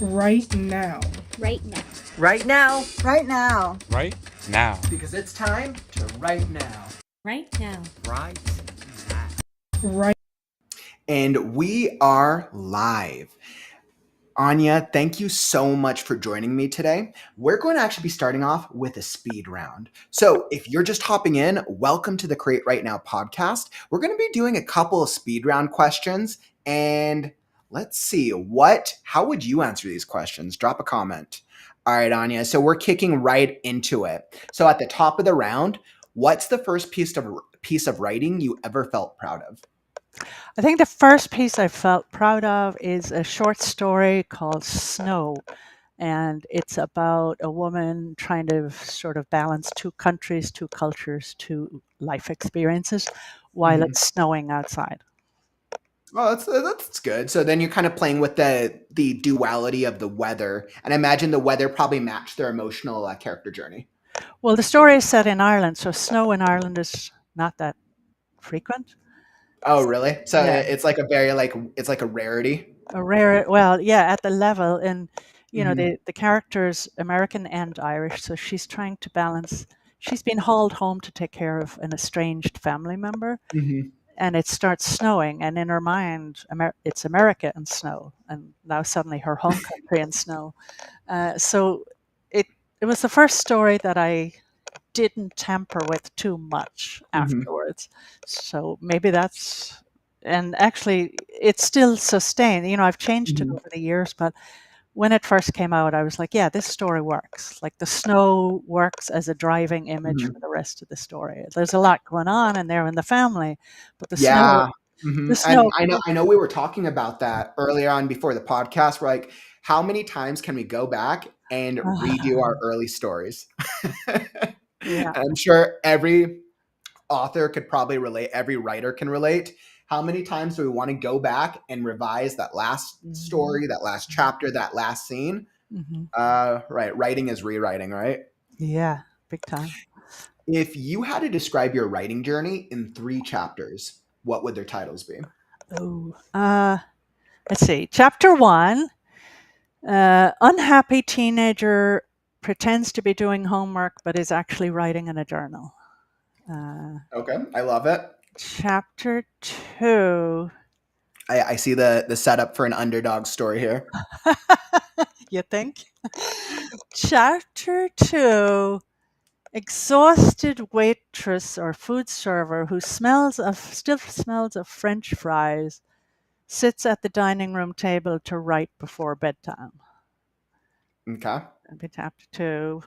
Right now. Right now. Right now. Right now. Right now. Because it's time to write now. Right now. Right now. Right. And we are live. Áine, thank you so much for joining me today. We're going to actually be starting off with a speed round. So if you're just hopping in, welcome to the Create Right Now podcast. We're going to be doing a couple of speed round questions, and let's see, how would you answer these questions? Drop a comment. All right, Áine, so we're kicking right into it. So at the top of the round, what's the first piece of writing you ever felt proud of? I think the first piece I felt proud of is a short story called Snow. And it's about a woman trying to sort of balance two countries, two cultures, two life experiences while it's snowing outside. Oh, that's good. So then you're kind of playing with the duality of the weather, and I imagine the weather probably matched their emotional character journey. Well, the story is set in Ireland, so snow in Ireland is not that frequent. Oh, really? So Yeah. it's like a very it's like a rarity. A rare, well, yeah, at the level, and you know, Mhm. the character's American and Irish, so she's trying to balance. She's been hauled home to take care of an estranged family member, Mhm. and it starts snowing, and in her mind, it's America and snow, and now suddenly her home country and snow. So it was the first story that I didn't tamper with too much afterwards. So maybe that's, and actually it's still sustained. You know, I've changed it Mhm. over the years, but when it first came out, I was like, yeah, this story works. Like the snow works as a driving image Mhm. for the rest of the story. There's a lot going on in there in the family, but the Yeah. snow, Mhm. the And snow. I know we were talking about that earlier on before the podcast. We're like, how many times can we go back and redo our early stories? Yeah. I'm sure every author could probably relate, every writer can relate. How many times do we want to go back and revise that last story, that last chapter, that last scene? Mhm. Right. Writing is rewriting, right? Yeah, big time. If you had to describe your writing journey in 3 chapters, what would their titles be? Oh, let's see. Chapter 1, unhappy teenager pretends to be doing homework but is actually writing in a journal. Okay, I love it. Chapter 2. I see the setup for an underdog story here. You think? Chapter 2, exhausted waitress or food server who still smells of French fries sits at the dining room table to write before bedtime. Okay. That'd be chapter 2.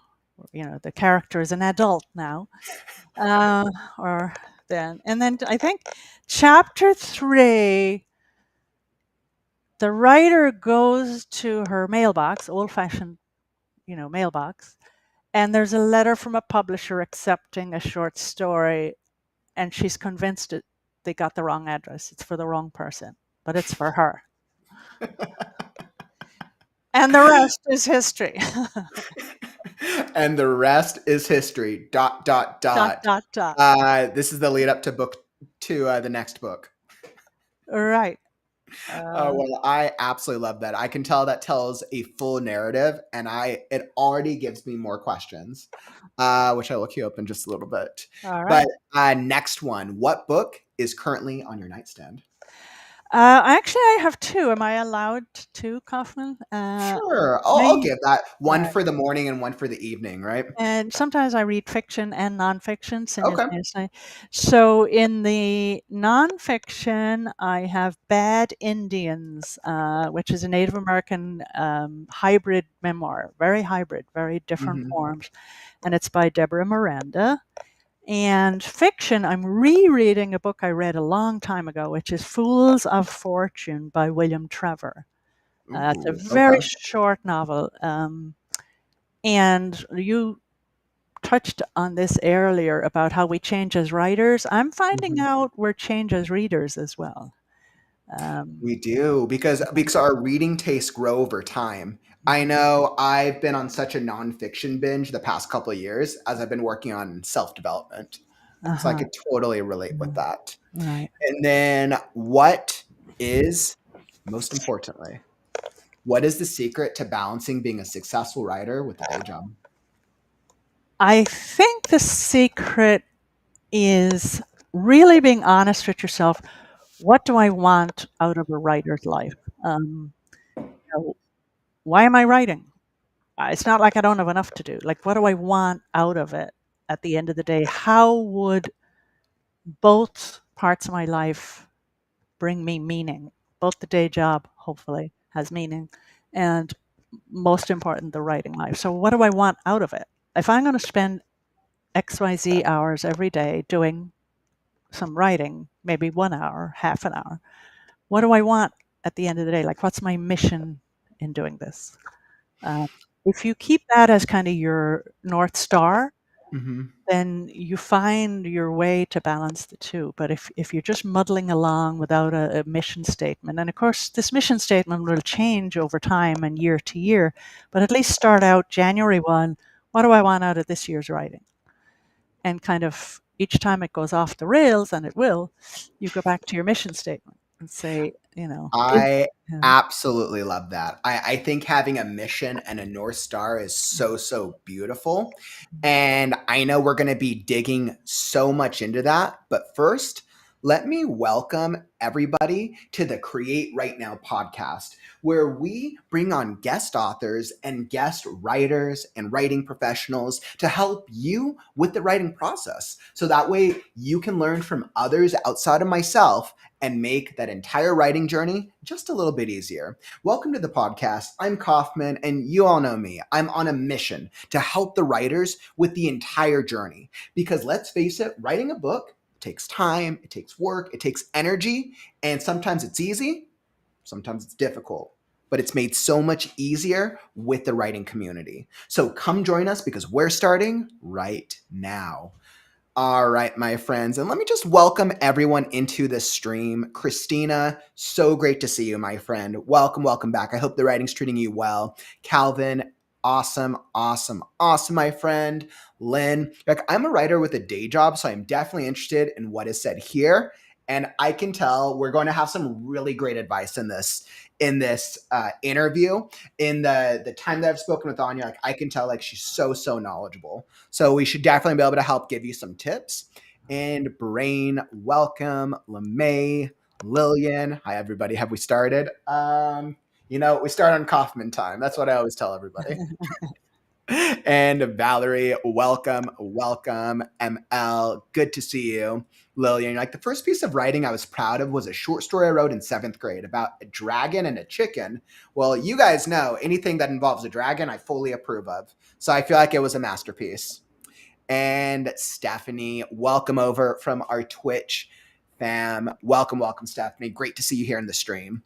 You know, the character is an adult now. Or then, and then I think chapter 3, the writer goes to her mailbox, old-fashioned, mailbox, and there's a letter from a publisher accepting a short story, and she's convinced they got the wrong address. It's for the wrong person, but it's for her. And the rest is history. And the rest is history. ... Dot, dot. This is the lead up to the next book. Right. Well, I absolutely love that. I can tell that tells a full narrative, and it already gives me more questions, which I will queue up in just a little bit. All right. But next one, what book is currently on your nightstand? Actually, I have 2. Am I allowed 2, Kauffman? Sure, I'll give that one for the morning and one for the evening, right? And sometimes I read fiction and nonfiction Okay. simultaneously. So in the nonfiction, I have Bad Indians, which is a Native American hybrid memoir, very hybrid, very different forms. And it's by Deborah Miranda. And fiction, I'm rereading a book I read a long time ago, which is Fools of Fortune by William Trevor. It's a very short novel. And you touched on this earlier about how we change as writers. I'm finding out we're change as readers as well. We do, because our reading tastes grow over time. I know I've been on such a nonfiction binge the past couple of years as I've been working on self-development. So I could totally relate with that. Right. And then most importantly, What is the secret to balancing being a successful writer with a day job? I think the secret is really being honest with yourself. What do I want out of a writer's life? You know, why am I writing? It's not like I don't have enough to do. Like, what do I want out of it at the end of the day? How would both parts of my life bring me meaning? Both the day job, hopefully, has meaning, and most important, the writing life. So, what do I want out of it? If I'm going to spend XYZ hours every day doing some writing, maybe 1 hour, half an hour, what do I want at the end of the day? Like, what's my mission in doing this? If you keep that as kind of your North Star, Mm-hmm. then you find your way to balance the two. But if you're just muddling along without a mission statement, and of course, this mission statement will change over time and year to year, but at least start out January 1, what do I want out of this year's writing? And kind of each time it goes off the rails, and it will, you go back to your mission statement and say, I yeah. absolutely love that. I think having a mission and a North Star is so beautiful. And I know we're going to be digging so much into that. But first, let me welcome everybody to the Create Right Now podcast, where we bring on guest authors and guest writers and writing professionals to help you with the writing process. So that way you can learn from others outside of myself and make that entire writing journey just a little bit easier. Welcome to the podcast. I'm Kauffman, and you all know me. I'm on a mission to help the writers with the entire journey. Because let's face it, writing a book takes time, it takes work, it takes energy, and sometimes it's easy, sometimes it's difficult. But it's made so much easier with the writing community. So come join us because we're starting right now. All right, my friends, and let me just welcome everyone into the stream. Christina, so great to see you, my friend. Welcome back. I hope the writing's treating you well. Calvin, awesome, my friend. Lynn, I'm a writer with a day job, so I'm definitely interested in what is said here. And I can tell we're going to have some really great advice in this interview. In the time that I've spoken with Áine, I can tell she's so knowledgeable. So we should definitely be able to help give you some tips. And Brain, welcome. LeMay, Lillian, hi everybody. Have we started? We start on Kauffman time. That's what I always tell everybody. And Valerie, welcome. ML, good to see you. Lillian, the first piece of writing I was proud of was a short story I wrote in 7th grade about a dragon and a chicken. Well, you guys know anything that involves a dragon, I fully approve of. So I feel like it was a masterpiece. And Stephanie, welcome over from our Twitch fam. Welcome, Stephanie. Great to see you here in the stream.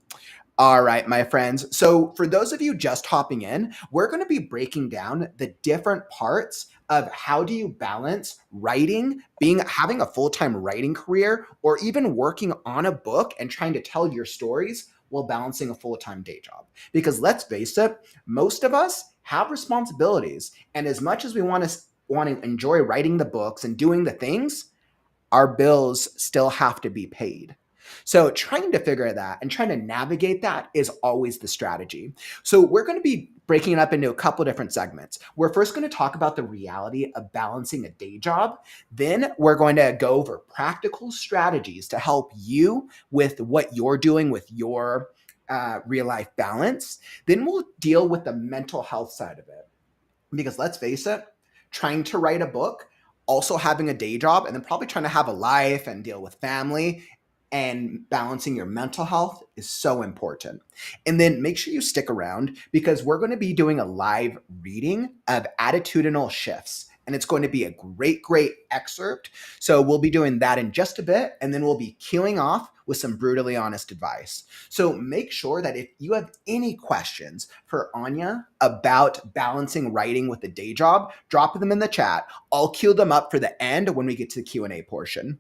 All right, my friends. So for those of you just hopping in, we're going to be breaking down the different parts of how do you balance writing, having a full-time writing career, or even working on a book and trying to tell your stories while balancing a full-time day job. Because let's face it, most of us have responsibilities. And as much as we want to enjoy writing the books and doing the things, our bills still have to be paid. So trying to figure that and trying to navigate that is always the strategy. So we're going to be breaking it up into a couple different segments. We're first going to talk about the reality of balancing a day job. Then we're going to go over practical strategies to help you with what you're doing with your real life balance. Then we'll deal with the mental health side of it. Because let's face it, trying to write a book, also having a day job, and then probably trying to have a life and deal with family and balancing your mental health is so important. And then make sure you stick around because we're going to be doing a live reading of attitudinal shifts. And it's going to be a great excerpt. So we'll be doing that in just a bit. And then we'll be queuing off with some brutally honest advice. So make sure that if you have any questions for Áine about balancing writing with a day job, drop them in the chat. I'll queue them up for the end when we get to the Q&A portion.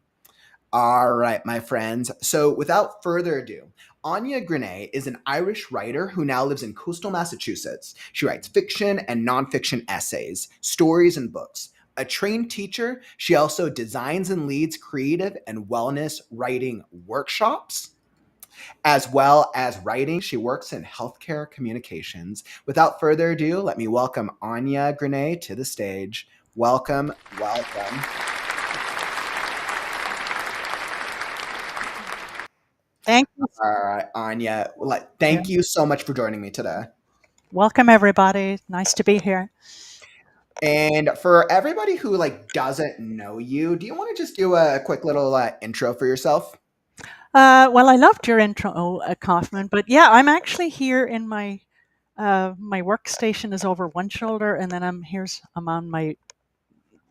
All right, my friends. So without further ado, Áine Greaney is an Irish writer who now lives in coastal Massachusetts. She writes fiction and nonfiction essays, stories, and books. A trained teacher, she also designs and leads creative and wellness writing workshops. As well as writing, she works in healthcare communications. Without further ado, let me welcome Áine Greaney to the stage. Welcome, welcome. Thank you. All right, Áine, thank you so much for joining me today. Welcome, everybody. Nice to be here. And for everybody who doesn't know you, do you want to just do a quick little intro for yourself? Well, I loved your intro, Kauffman, but yeah, I'm actually here in my my workstation is over one shoulder, and then I'm on my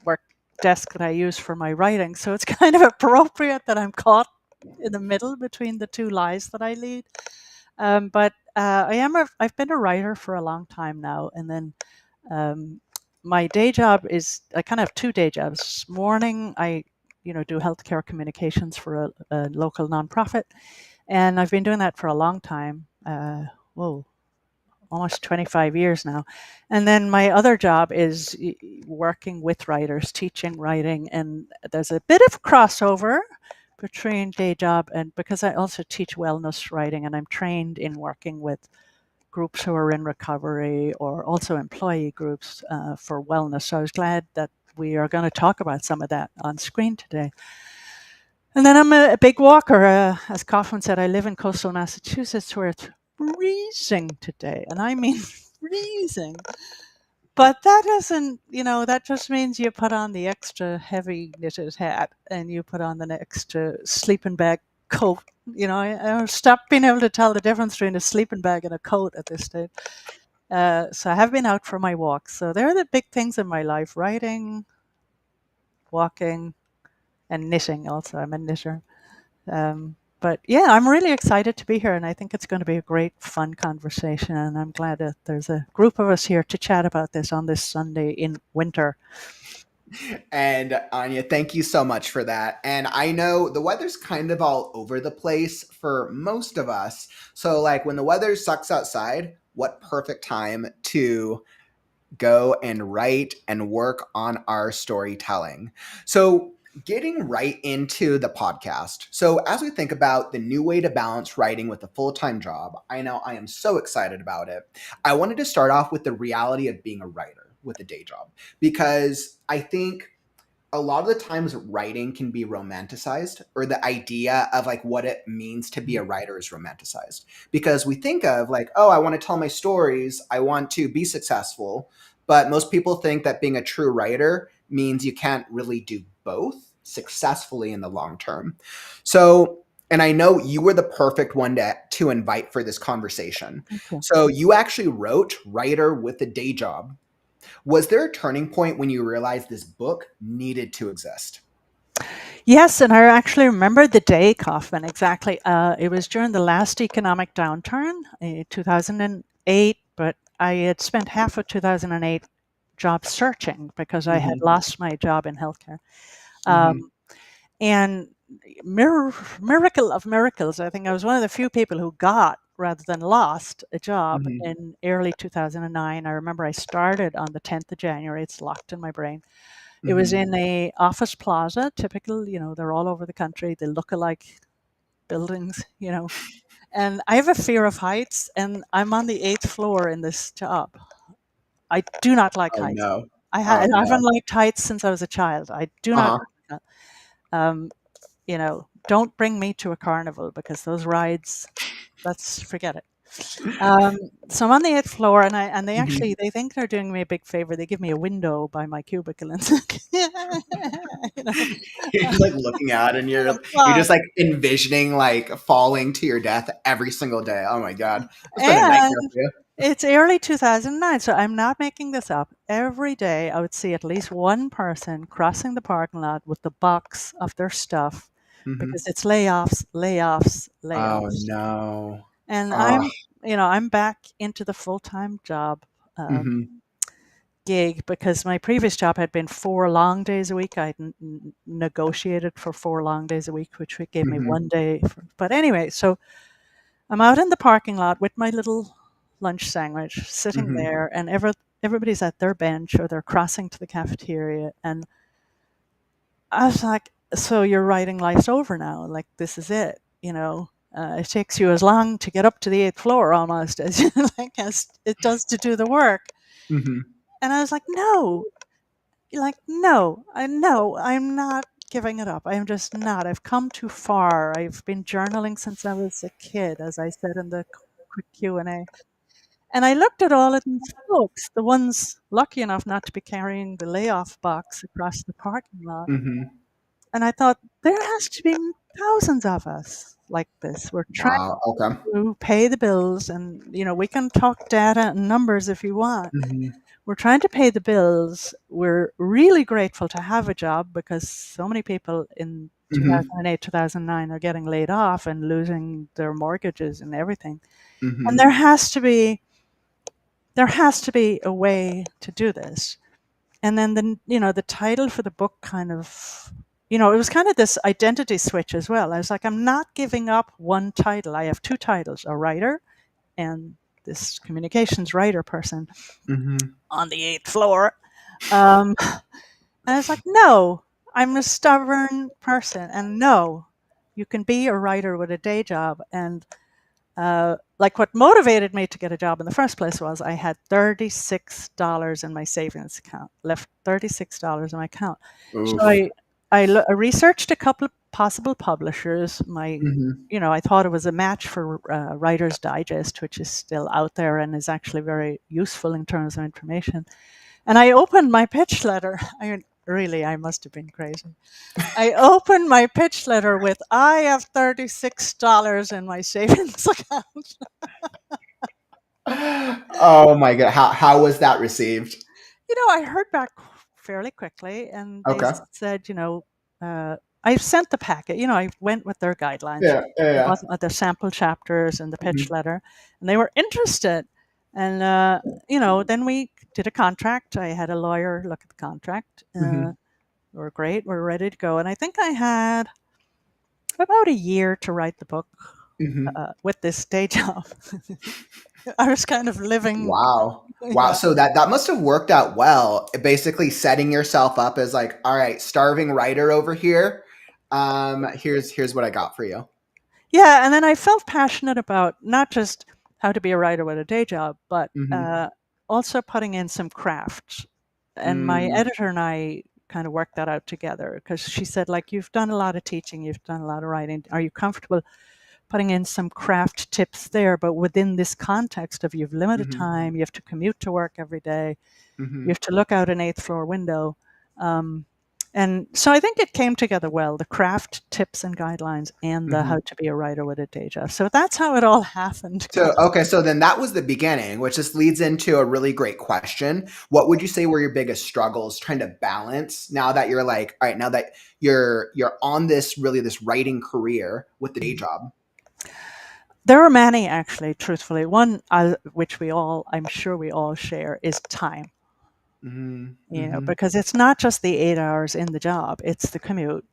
work desk that I use for my writing. So it's kind of appropriate that I'm caught in the middle between the two lives that I lead. But I've been a writer for a long time now, and then my day job is I kind of have two day jobs. Morning, I do healthcare communications for a local nonprofit, and I've been doing that for a long time. Whoa, almost 25 years now. And then my other job is working with writers, teaching writing, and there's a bit of crossover between day job and because I also teach wellness writing, and I'm trained in working with groups who are in recovery or also employee groups for wellness. So I was glad that we are going to talk about some of that on screen today. And then I'm a big walker. As Kauffman said, I live in coastal Massachusetts where it's freezing today. And I mean freezing. But that doesn't, that just means you put on the extra heavy knitted hat and you put on the extra sleeping bag coat. I stopped being able to tell the difference between a sleeping bag and a coat at this stage. So I have been out for my walks. So they're the big things in my life: writing, walking, and knitting. Also, I'm a knitter. But yeah, I'm really excited to be here, and I think it's going to be a great, fun conversation. And I'm glad that there's a group of us here to chat about this on this Sunday in winter. And Áine, thank you so much for that. And I know the weather's kind of all over the place for most of us. So when the weather sucks outside, what perfect time to go and write and work on our storytelling. So getting right into the podcast. So as we think about the new way to balance writing with a full-time job, I know I am so excited about it. I wanted to start off with the reality of being a writer with a day job, because I think a lot of the times writing can be romanticized, or the idea of what it means to be a writer is romanticized, because we think of oh, I want to tell my stories, I want to be successful. But most people think that being a true writer means you can't really do both successfully in the long term. So, and I know you were the perfect one to invite for this conversation. Okay. So you actually wrote Writer with a Day Job. Was there a turning point when you realized this book needed to exist? Yes, and I actually remember the day, Kauffman, exactly. It was during the last economic downturn, 2008, but I had spent half of 2008 job searching because I had lost my job in healthcare. And miracle of miracles, I think I was one of the few people who got rather than lost a job in early 2009. I remember I started on the 10th of January. It's locked in my brain. It was in a office plaza, typical, they're all over the country. They look alike buildings, and I have a fear of heights, and I'm on the 8th floor in this job. I do not like Oh, heights. no. I haven't liked heights since I was a child. I do not like that. Don't bring me to a carnival because those rides, let's forget it. So I'm on the 8th floor, and they actually they think they're doing me a big favor. They give me a window by my cubicle, and You're looking out, and you're just envisioning falling to your death every single day. Oh my God, that's been a nightmare for you. It's early 2009, so I'm not making this up. Every day I would see at least one person crossing the parking lot with the box of their stuff because it's layoffs. Oh no. And I'm back into the full-time job gig because my previous job had been 4 long days a week. I'd negotiated for 4 long days a week, which gave me 1 day. But anyway, so I'm out in the parking lot with my little lunch sandwich sitting there, and everybody's at their bench or they're crossing to the cafeteria. And I was like, so you're writing life's over now? This is it, It takes you as long to get up to the 8th floor almost as as it does to do the work. Mm-hmm. And I was like, no, no, I'm not giving it up. I'm just not. I've come too far. I've been journaling since I was a kid, as I said in the quick Q&A. And I looked at all of these folks, the ones lucky enough not to be carrying the layoff box across the parking lot. Mm-hmm. And I thought, there has to be thousands of us like this. We're trying Wow. Okay. to pay the bills, and we can talk data and numbers if you want. Mm-hmm. We're trying to pay the bills. We're really grateful to have a job because so many people in Mm-hmm. 2008, 2009 are getting laid off and losing their mortgages and everything. Mm-hmm. And there has to be a way to do this. And then the title for the book kind of, it was kind of this identity switch as well. I was like, I'm not giving up one title. I have two titles, a writer and this communications writer person Mm-hmm. on the 8th floor. And I was like, no, I'm a stubborn person. And no, you can be a writer with a day job. And what motivated me to get a job in the first place was I had $36 in my savings account, left $36 in my account. Oof. So I researched a couple of possible publishers. Mm-hmm. I thought it was a match for Writer's Digest, which is still out there and is actually very useful in terms of information. And I opened my pitch letter. Really, I must have been crazy. I opened my pitch letter with, I have $36 in my savings account. Oh my God. How was that received? I heard back fairly quickly, and they Okay. said, I sent the packet. I went with their guidelines. Yeah. Yeah. It Yeah. wasn't the sample chapters and the pitch Mm-hmm. letter, and they were interested. And then we did a contract. I had a lawyer look at the contract. Mm-hmm. We're great. We're ready to go. And I think I had about a year to write the book Mm-hmm. with this day job. I was kind of living. Wow. Wow. Yeah. So that must have worked out well. Basically setting yourself up as like, all right, starving writer over here. Here's what I got for you. Yeah, and then I felt passionate about not just how to be a writer with a day job, but Mm-hmm. also putting in some craft. And my Mm-hmm. editor and I kind of worked that out together because she said, you've done a lot of teaching, you've done a lot of writing. Are you comfortable putting in some craft tips there? But within this context of you've limited Mm-hmm. time, you have to commute to work every day, Mm-hmm. you have to look out an 8th floor window. And so I think it came together well, the craft tips and guidelines and the Mm-hmm. how to be a writer with a day job. So that's how it all happened. So, okay, so then that was the beginning, which just leads into a really great question. What would you say were your biggest struggles trying to balance now that you're like, all right, now that you're on this writing career with the day job? There are many, actually, truthfully. One, which I'm sure we all share, is time. Mm-hmm. Because it's not just the 8 hours in the job, it's the commute.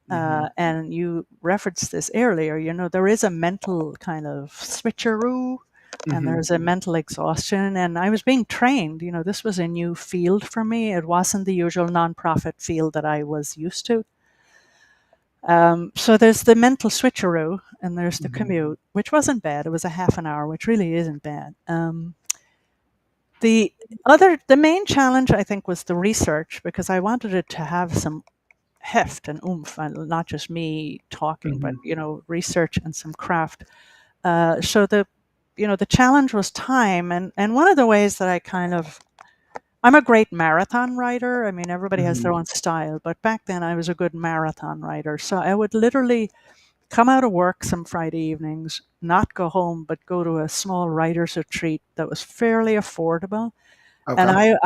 Mm-hmm. And you referenced this earlier, there is a mental kind of switcheroo and Mm-hmm. there's a mental exhaustion. And I was being trained, this was a new field for me. It wasn't the usual nonprofit field that I was used to. So there's the mental switcheroo and there's the Mhm. commute, which wasn't bad. It was a half an hour, which really isn't bad. The main challenge, I think, was the research, because I wanted it to have some heft and oomph, and not just me talking, but research and some craft. So the challenge was time, and one of the ways that I'm a great marathon writer. I mean, everybody has their Mhm. own style, but back then I was a good marathon writer. So I would literally come out of work some Friday evenings, not go home, but go to a small writer's retreat that was fairly affordable. And Okay.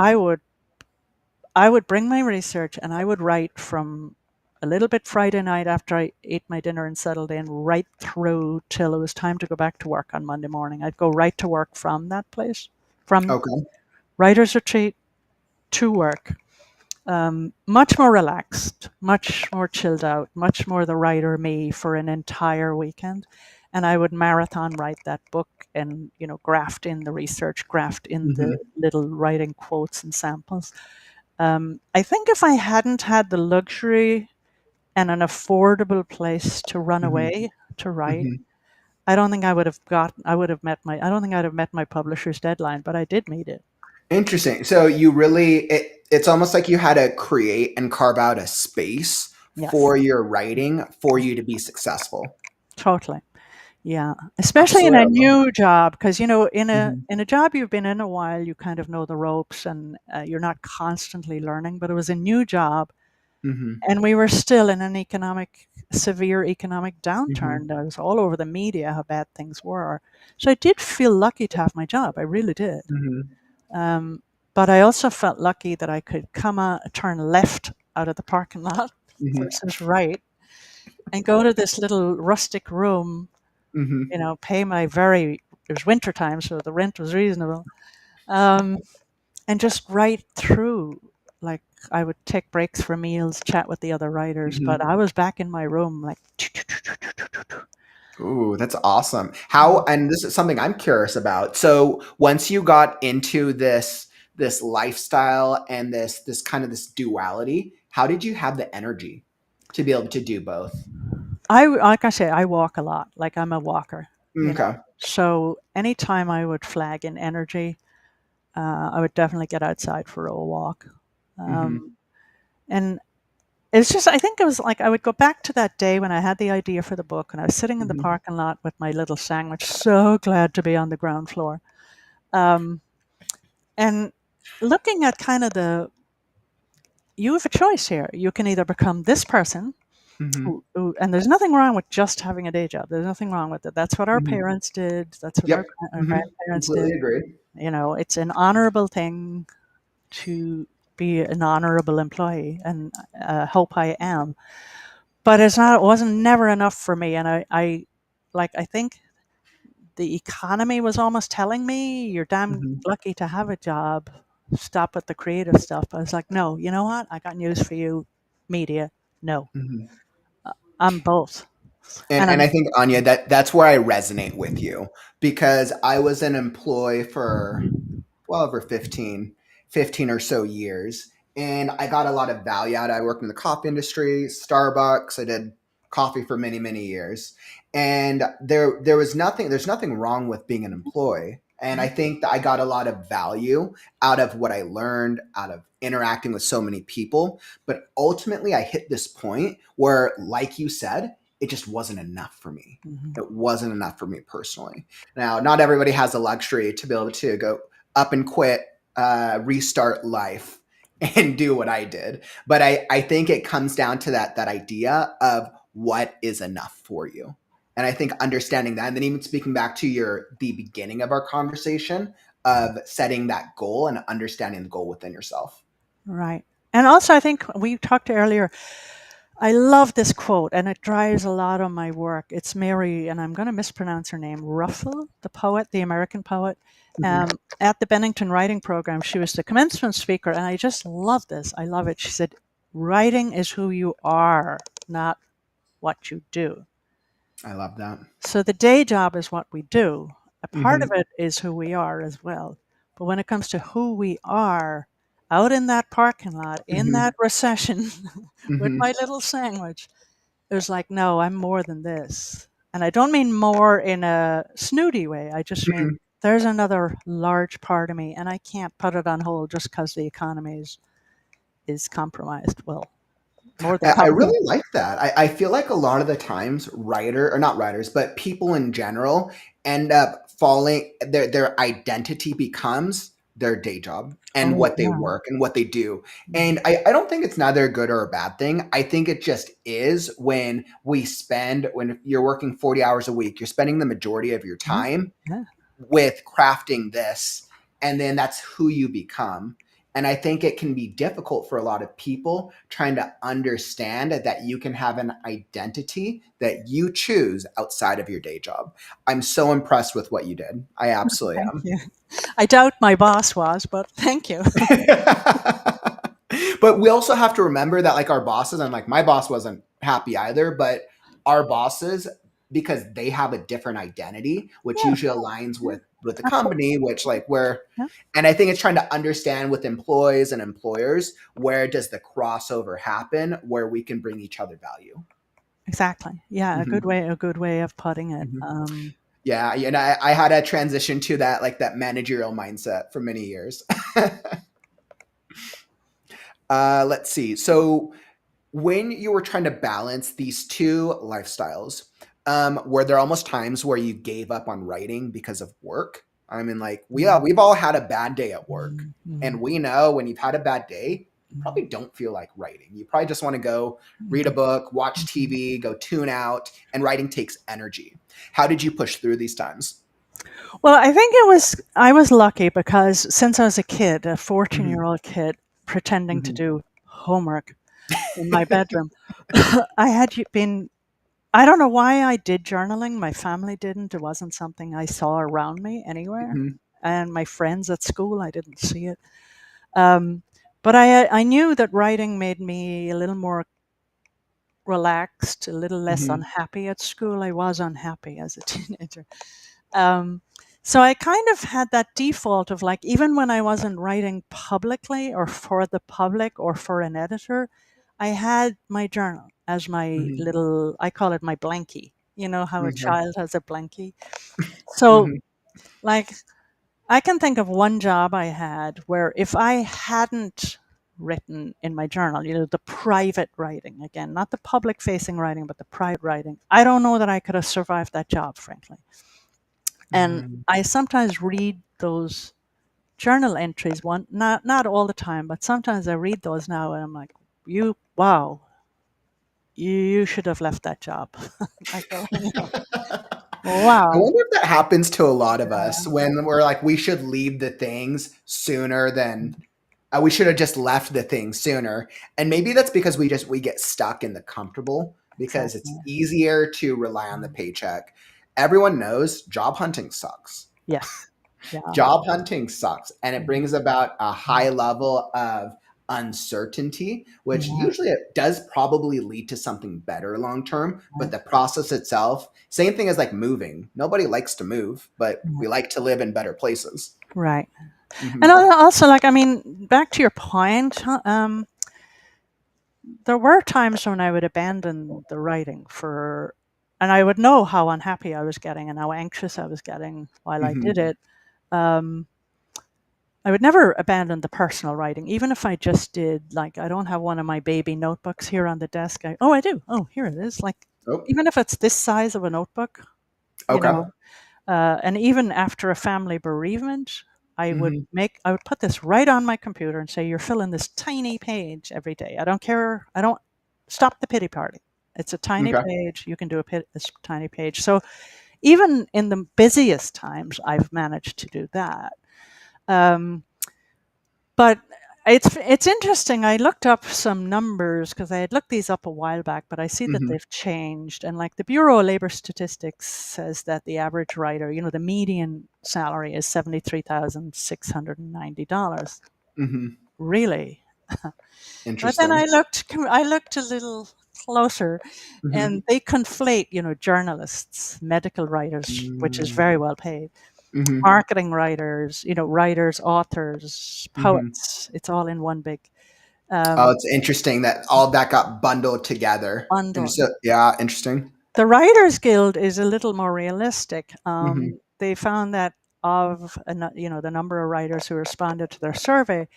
I would bring my research and I would write from a little bit Friday night after I ate my dinner and settled in, right through till it was time to go back to work on Monday morning. I'd go right to work from that place, from Okay. writer's retreat to work. Much more relaxed, much more chilled out, much more the writer me for an entire weekend. And I would marathon write that book and, graft in the research, graft in the Mhm. little writing quotes and samples. I think if I hadn't had the luxury and an affordable place to run Mhm. away to write, Mhm. I don't think I would have gotten. I would have met my. I don't think I'd have met my publisher's deadline, but I did meet it. Interesting. So you really it's almost like you had to create and carve out a space Yes, for your writing for you to be successful. totally. Yeah, especially in Absolutely. a I love new job, because Mhm. in a job you've been in a while, you kind of know the ropes, and you're not constantly learning. But it was a new job, Mhm. and we were still in an severe economic Mhm. downturn. That was all over the media how bad things were. So I did feel lucky to have my job. I really did. Mhm. Um, but I also felt lucky that I could turn left out of the parking lot Mhm. versus right, and go to this little rustic room. Mhm. Pay my very. It was winter time, so the rent was reasonable, um, and just write through. Like, I would take breaks for meals, chat with the other writers, but Mhm. I was back in my room, like. Ooh, that's awesome. Mm. How and this is something I'm curious about. So once you got into this lifestyle and this kind of this duality, how did you have the energy to be able to do both? Like I say, I walk a lot. Like, I'm a walker, you know. Okay. So anytime I would flag in energy, I would definitely get outside for a walk. Mhm. Um, and it's just, I think it was like I would go back to that day when I had the idea for the book and I was sitting in the Mhm. parking lot with my little sandwich, so glad to be on the ground floor. Um, and looking at kind of you have a choice here. You can either become this person, Mhm. and there's nothing wrong with just having a day job. There's nothing wrong with it. That's what our Mhm. parents did. That's what Yep. our Mhm. grandparents Completely did. agree. It's an honorable thing to be an honorable employee, and hope I am. But it's not. It wasn't never enough for me, and I think the economy was almost telling me, "You're damn Mhm. lucky to have a job. Stop with the creative stuff." I was like, "No, you know what? I got news for you, media. No, Mhm. I'm both." And And and I'm I think Anya, that's where I resonate with you because I was an employee for well over 15 or so years. And I got a lot of value out. I worked in the coffee industry, Starbucks. I did coffee for many, many years. And there's nothing wrong with being an employee. And I think that I got a lot of value out of what I learned, out of interacting with so many people. But ultimately, I hit this point where, like you said, it just wasn't enough for me. Mhm. It wasn't enough for me personally. Now, not everybody has the luxury to be able to go up and quit, restart life, and do what I did. But I think it comes down to that idea of what is enough for you. And I think understanding that, and then even speaking back to the beginning of our conversation of setting that goal and understanding the goal within yourself. Right. And also, I think we talked earlier. I love this quote, and it drives a lot of my work. It's Mary, and I'm going to mispronounce her name, Ruffle, the poet, the American poet. Mhm. At the Bennington Writing Program, she was the commencement speaker, and I just love this. I love it. She said, "Writing is who you are, not what you do." I love that. So the day job is what we do. A part of Hmm. it is who we are as well. But when it comes to who we are out in that parking lot, in Hmm. that recession, with Hmm. my little sandwich, it was like, no, I'm more than this. And I don't mean more in a snooty way. I just mean Hmm. there's another large part of me, and I can't put it on hold just because the economy is compromised. Well, more than I compromised. really like that. I feel like a lot of the times or not writers, but people in general end up falling their identity becomes their day job and Oh, what they yeah. work and what they do. Mhm. And I don't think it's neither a good or a bad thing. I think it just is when you're working 40 hours a week, you're spending the majority of your Yeah. time Yeah. with crafting this, and then that's who you become. And I think it can be difficult for a lot of people trying to understand that you can have an identity that you choose outside of your day job. I'm so impressed with what you did. I absolutely Thank am. you. I doubt my boss was, but thank you. But we also have to remember that like our bosses, and like my boss wasn't happy either, but our bosses, because they have a different identity, which Yeah, usually aligns yeah, with the absolutely. company, which like where Yeah. and I think it's trying to understand with employees and employers, where does the crossover happen where we can bring each other value. Exactly. Yeah, Mhm, a good way of putting it. mhm. Yeah, and I had a transition to that, like, that managerial mindset for many years. Let's see. So when you were trying to balance these two lifestyles, were there almost times where you gave up on writing because of work? I mean, like, Mm, we've all had a bad day at work, mm, mm, and we know when you've had a bad day, you mm, probably don't feel like writing. You probably just want to go read a mm, book, watch mm. TV, go tune out, and writing takes energy. How did you push through these times? Well, I was lucky because since I was a kid, a 14-year-old kid pretending to Mhm. do homework in my bedroom, I had been I don't know why I did journaling. My family didn't. It wasn't something I saw around me anywhere. Mhm. And my friends at school, I didn't see it. Um, but I knew that writing made me a little more relaxed, a little less Mhm. unhappy at school. I was unhappy as a teenager. Um, so I kind of had that default of like, even when I wasn't writing publicly or for the public or for an editor, I had my journal as my Mhm. little, I call it my blankie. You know how a Okay. child has a blankie? So, Mhm. like, I can think of one job I had where if I hadn't written in my journal, the private writing, again, not the public facing writing, but the private writing, I don't know that I could have survived that job, frankly. And Mm. I sometimes read those journal entries, not all the time, but sometimes I read those now and I'm like, wow, you should have left that job. Like, I wow. wonder if that happens to a lot of us when we're like, we should leave the things sooner than we should have just left the thing sooner. And maybe that's because we get stuck in the comfortable because it's Exactly. easier to rely on the paycheck. Everyone knows job hunting sucks. Yes. Yeah. Job hunting sucks, and it Mhm. brings about a high level of uncertainty, which Yeah. usually it does probably lead to something better long term. But Right. the process itself, same thing as like moving. Nobody likes to move, but Yeah. we like to live in better places. Right. And Hmm. also, like, I mean, back to your point, huh, there were times when I would abandon the writing and I would know how unhappy I was getting and how anxious I was getting while I did Hmm. it. Um, I would never abandon the personal writing, even if I just did, like, I don't have one of my baby notebooks here on the desk. I do. Oh, here it is. Like, Oh, even if it's this size of a notebook, you okay. know, and even after a family bereavement, Hmm. I would put this right on my computer and say, "You're filling this tiny page every day. I don't care. I don't stop the pity party. It's a tiny Okay. page. You can do this tiny page." So even in the busiest times, I've managed to do that. Um, but it's interesting. I looked up some numbers because I had looked these up a while back, but I see that Hmm. they've changed. And like the Bureau of Labor Statistics says that the average writer, the median salary is $73,690. Hmm. Really? But then Interesting. I looked a little closer, Hmm. and they conflate, journalists, medical writers, which is very well paid, Hmm. marketing writers, writers, authors, Hmm. poets. It's all in one big Oh, um, it's interesting that all that got bundled together. And bundle. so, yeah, interesting. The Writers Guild is a little more realistic. Hmm. They found that the number of writers who responded to their survey,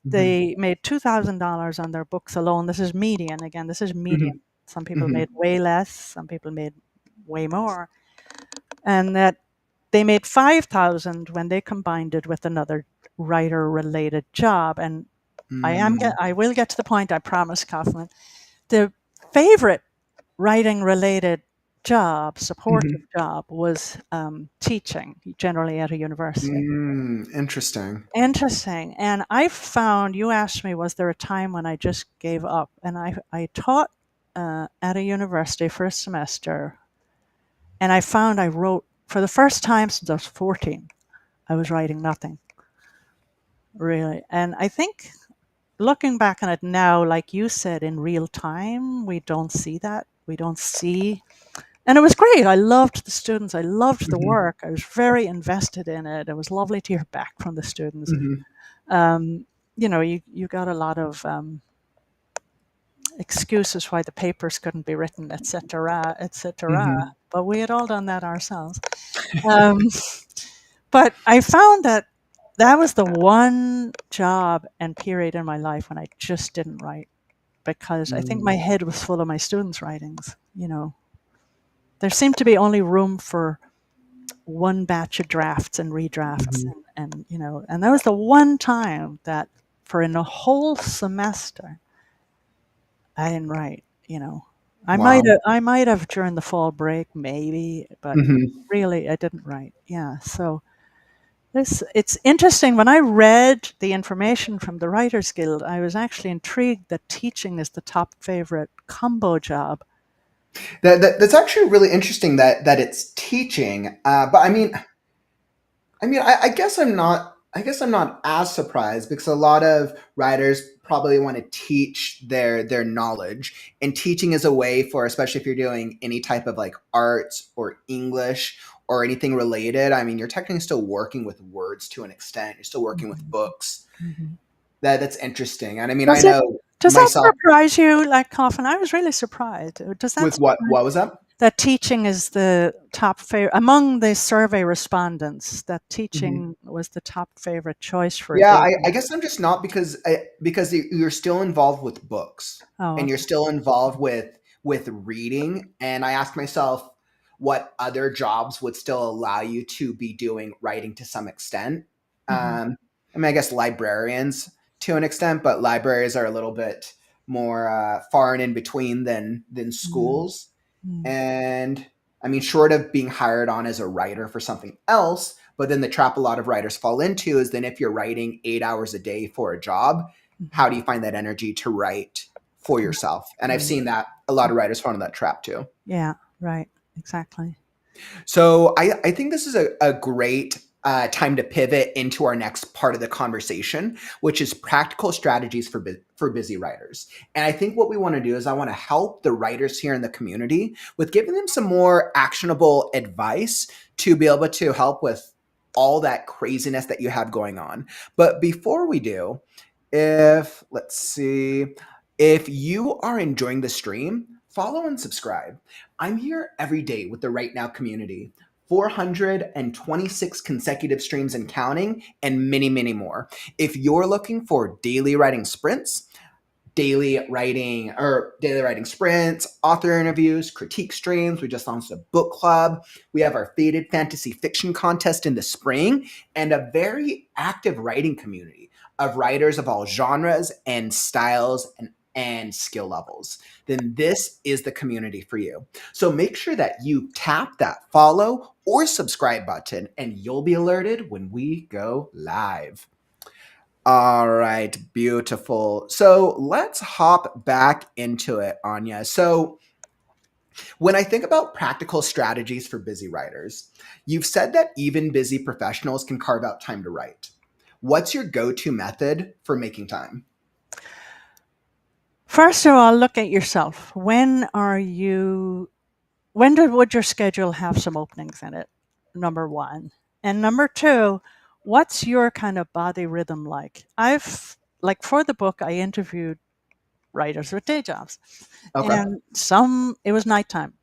Hmm. they made $2,000 on their books alone. This is median. Again, this is Hmm. median. Some people Hmm. made way less. Some people made way more, and that they made 5,000 when they combined it with another writer-related job. And Mm. I will get to the point. I promise, Kauffman. The favorite writing related job, supportive Mhm. job, was teaching, generally at a university. Mm, interesting. Interesting. And I found, you asked me, was there a time when I just gave up? And I taught at a university for a semester, and I found I wrote, for the first time since I was 14, I was writing nothing, really. And I think looking back on it now, like you said, in real time, we don't see that. We don't see. And it was great. I loved the students. I loved the Mhm. work. I was very invested in it. It was lovely to hear back from the students. Mhm. Um, you got a lot of excuses why the papers couldn't be written, etc., etc. Mhm. But we had all done that ourselves. Um, but I found that that was the one job and period in my life when I just didn't write, because I think my Mm. head was full of my students' writings. There seemed to be only room for one batch of drafts and redrafts, Mhm. and that was the one time that for in a whole semester I didn't write. Wow. I might have during the fall break maybe, but Mhm. really I didn't write. Yeah, so it's interesting. When I read the information from the Writers Guild, I was actually intrigued that teaching is the top favorite combo job. That's actually really interesting that it's teaching. But I guess I'm not. I guess I'm not as surprised because a lot of writers probably want to teach their knowledge, and teaching is a way for, especially if you're doing any type of like arts or English or anything related. I mean, you're technically still working with words to an extent. You're still working with Mhm. books. Mhm. That's interesting, and I mean, I Does it know does that myself surprise you, like Kauffman? I was really surprised. Does that with what surprise what was that? that teaching is the top favorite among the survey respondents? That Mhm. teaching was the top favorite choice for a Yeah, day I job. guess I'm just not because you're still involved with books Oh, and you're okay. still involved with reading. And I asked myself what other jobs would still allow you to be doing writing to some extent. Mhm. I mean, I guess librarians to an extent, but libraries are a little bit more far and in between than Mm, schools. mm, And I mean, short of being hired on as a writer for something else, but then the trap a lot of writers fall into is then if you're writing 8 hours a day for a job, mhm. how do you find that energy to write for Yeah, yourself? And I've right. seen that a lot of writers fall into that trap too. Yeah, right. Exactly. So I think this is a great time to pivot into our next part of the conversation, which is practical strategies for busy writers. And I think what we want to do is I want to help the writers here in the community with giving them some more actionable advice to be able to help with all that craziness that you have going on. But before we do, if let's see, if you are enjoying the stream, follow and subscribe. I'm here every day with the Right Now community. 426 consecutive streams and counting, and many, many more. If you're looking for daily writing sprints, daily writing sprints, author interviews, critique streams. We just launched a book club. We have our Faded Fantasy Fiction contest in the spring, and a very active writing community of writers of all genres and styles and skill levels, then this is the community for you. So make sure that you tap that follow or subscribe button and you'll be alerted when we go live. All right, beautiful. So let's hop back into it, Anya. So when I think about practical strategies for busy writers, you've said that even busy professionals can carve out time to write. What's your go-to method for making time? First of all, look at yourself. Would your schedule have some openings in it? Number one. And number two, what's your kind of body rhythm like? Like for the book, I interviewed writers with day jobs, Okay. and it was nighttime.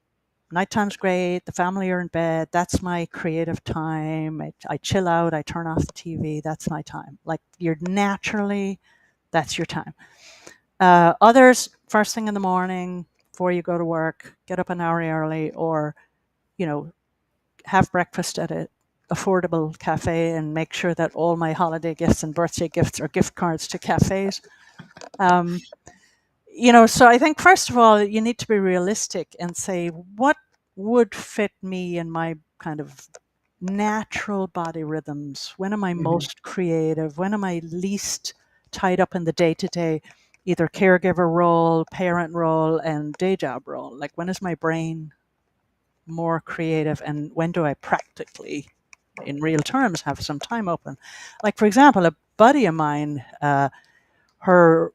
Nighttime's great. The family are in bed. That's my creative time. I chill out. I turn off the TV. That's my time. Like that's your time. Others, first thing in the morning, before you go to work, get up an hour early, or you know, have breakfast at a affordable cafe and make sure that all my holiday gifts and birthday gifts are gift cards to cafes. Um, so I think first of all, you need to be realistic and say, what would fit me in my kind of natural body rhythms? When am I Mhm. most creative? When am I least tied up in the day to day, either caregiver role, parent role, and day job role? Like, when is my brain more creative, and when do I practically, in real terms, have some time open? Like, for example, a buddy of mine, her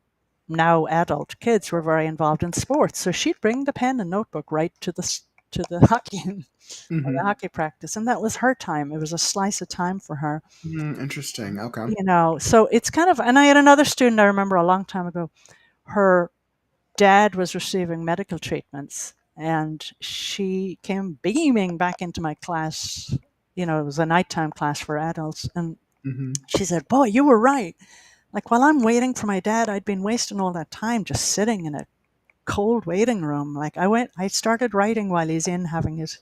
now adult kids were very involved in sports, so she'd bring the pen and notebook right to the hockey or the Mhm. hockey practice, and that was her time. It was a slice of time for her. Interesting. Okay. So it's kind of, and I had another student I remember a long time ago. Her dad was receiving medical treatments, and she came beaming back into my class. It was a nighttime class for adults, and Mm-hmm. she said, "Boy, you were right. Like while I'm waiting for my dad, I'd been wasting all that time just sitting in a cold waiting room. Like I started writing while he's in having his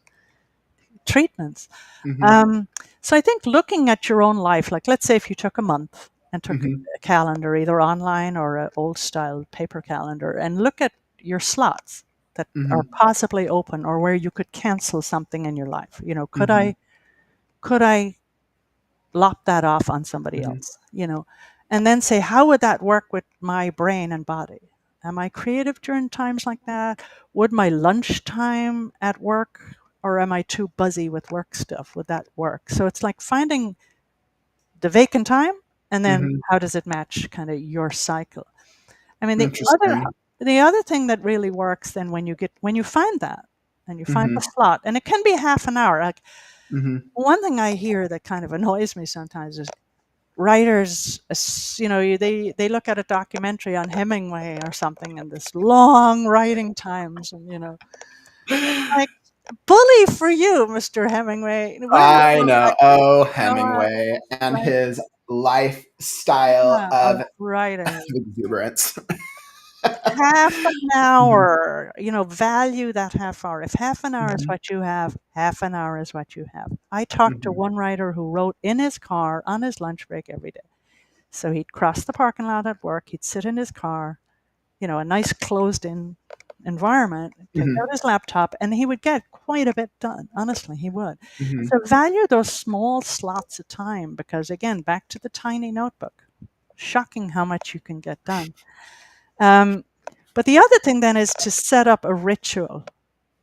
treatments." Mm-hmm. So I think looking at your own life, like let's say if you took a month and took Mm-hmm. a calendar, either online or an old style paper calendar, and look at your slots that are Mm-hmm. possibly open or where you could cancel something in your life. Could Mm-hmm. I lop that off on somebody Mm-hmm. else? And then say, how would that work with my brain and body? Am I creative during times like that? Would my lunchtime at work, or am I too buzzy with work stuff? Would that work? So it's like finding the vacant time, and then Mm-hmm. how does it match kind of your cycle? I mean, other Interesting. the other thing that really works then when you find that and you find the Mm-hmm. slot, and it can be half an hour. Like Mm-hmm. one thing I hear that kind of annoys me sometimes is writers, they look at a documentary on Hemingway or something, and this long writing times, and like, bully for you, Mr. Hemingway. We're more I know. like, Oh, God, Hemingway and like, his lifestyle yeah, of of writing. exuberance. Half an Mhm. hour, value that half hour. If half an hour is Mhm. what you have, half an hour is what you have. I talked to Mhm. one writer who wrote in his car on his lunch break every day. So he'd cross the parking lot at work, he'd sit in his car, a nice closed in environment, take out Mhm. his laptop, and he would get quite a bit done. Honestly, he would. Mhm. So value those small slots of time because, again, back to the tiny notebook. Shocking how much you can get done. Um, but the other thing then is to set up a ritual,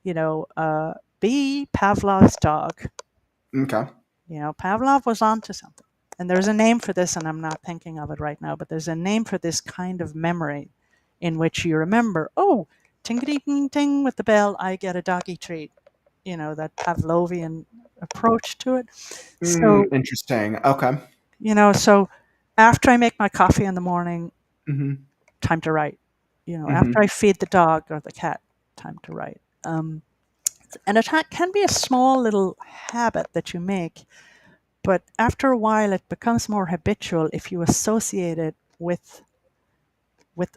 be Pavlov's dog. Okay. Pavlov was onto something. And there's a name for this, and I'm not thinking of it right now, but there's a name for this kind of memory in which you remember, oh, ting ting ting with the bell, I get a doggy treat. That Pavlovian approach to it. So, Interesting. Okay. so after I make my coffee in the morning, Mhm. time to write. After Mhm. I feed the dog or the cat, time to write. And it can be a small little habit that you make. But after a while, it becomes more habitual if you associate it with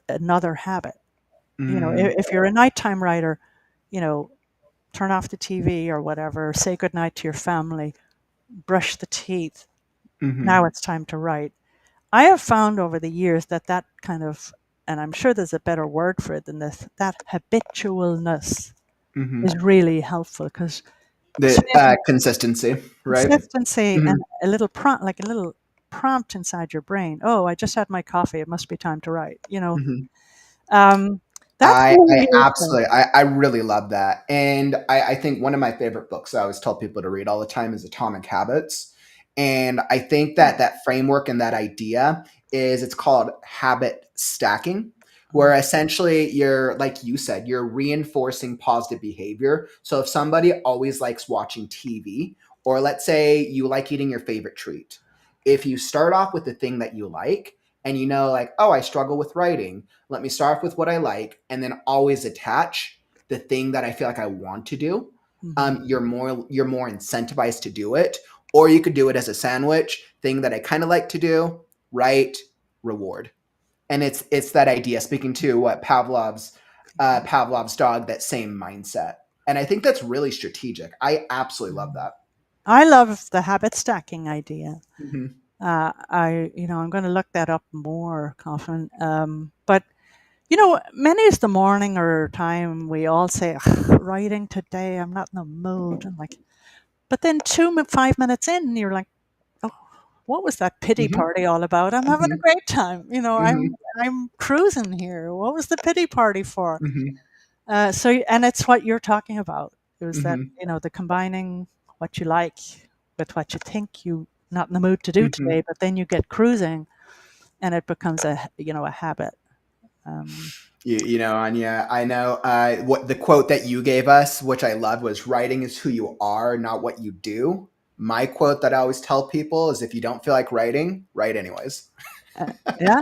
another habit. Mm. If you're a nighttime writer, you know, turn off the TV or whatever, say goodnight to your family, brush the teeth. Now Mhm. it's time to write. I have found over the years that kind of, and I'm sure there's a better word for it than this, that habitualness Mhm. is really helpful because The consistency, right? consistency and Mhm. a little prompt, like a little prompt inside your brain. Oh, I just had my coffee. It must be time to write. Mhm. Um, that's I really useful. absolutely, I really love that. And I think one of my favorite books I always tell people to read all the time is Atomic Habits. And I think that that framework and that idea is it's called habit stacking, where essentially you're, like you said, you're reinforcing positive behavior. So if somebody always likes watching TV, or let's say you like eating your favorite treat, if you start off with the thing that you like, and like, oh, I struggle with writing, let me start off with what I like, and then always attach the thing that I feel like I want to do. Mhm. You're more incentivized to do it, or you could do it as a sandwich thing that I kind of like to do. Right, reward, and it's that idea. Speaking to what Pavlov's dog, that same mindset, and I think that's really strategic. I absolutely love that. I love the habit stacking idea. Hmm. I'm going to look that up more, Kauffman. But many is the morning or time we all say, "Ugh, writing today, I'm not in the mood," and like, but then 5 minutes in, you're like, oh, what was that pity Hmm. party all about? I'm having a Hmm. great time. Hmm. I'm cruising here. What was the pity party for? Hmm. And it's what you're talking about. It was that, Hmm. the combining what you like with what you think you not in the mood to do Hmm. today, but then you get cruising and it becomes a habit. Um, Anya, I know what the quote that you gave us, which I loved, was writing is who you are, not what you do. My quote that I always tell people is if you don't feel like writing, write anyways. yeah,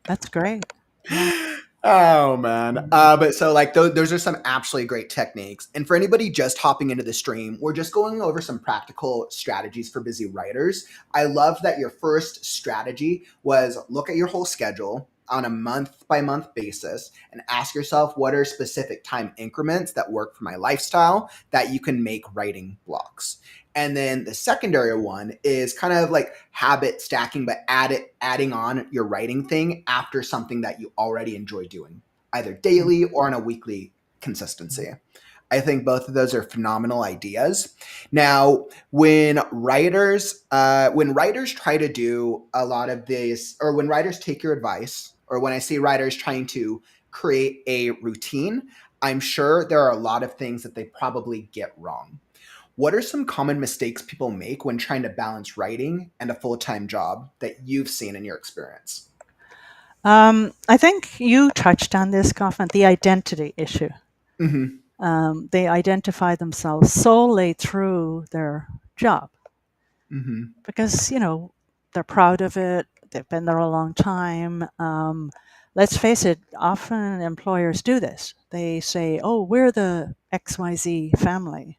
that's great. Yeah. Oh man. But so like those are some absolutely great techniques. And for anybody just hopping into the stream, we're just going over some practical strategies for busy writers. I love that your first strategy was look at your whole schedule on a month by month basis and ask yourself what are specific time increments that work for my lifestyle that you can make writing blocks. And then the secondary one is kind of like habit stacking, but adding on your writing thing after something that you already enjoy doing, either daily or on a weekly consistency. I think both of those are phenomenal ideas. Now, when writers try to do a lot of this, or when writers take your advice, or when I see writers trying to create a routine, I'm sure there are a lot of things that they probably get wrong. What are some common mistakes people make when trying to balance writing and a full-time job that you've seen in your experience? I think you touched on this, Kauffman, the identity issue. Mm-hmm. They identify themselves solely through their job Mm-hmm. because, they're proud of it. They've been there a long time. Let's face it, often employers do this. They say, oh, we're the XYZ family.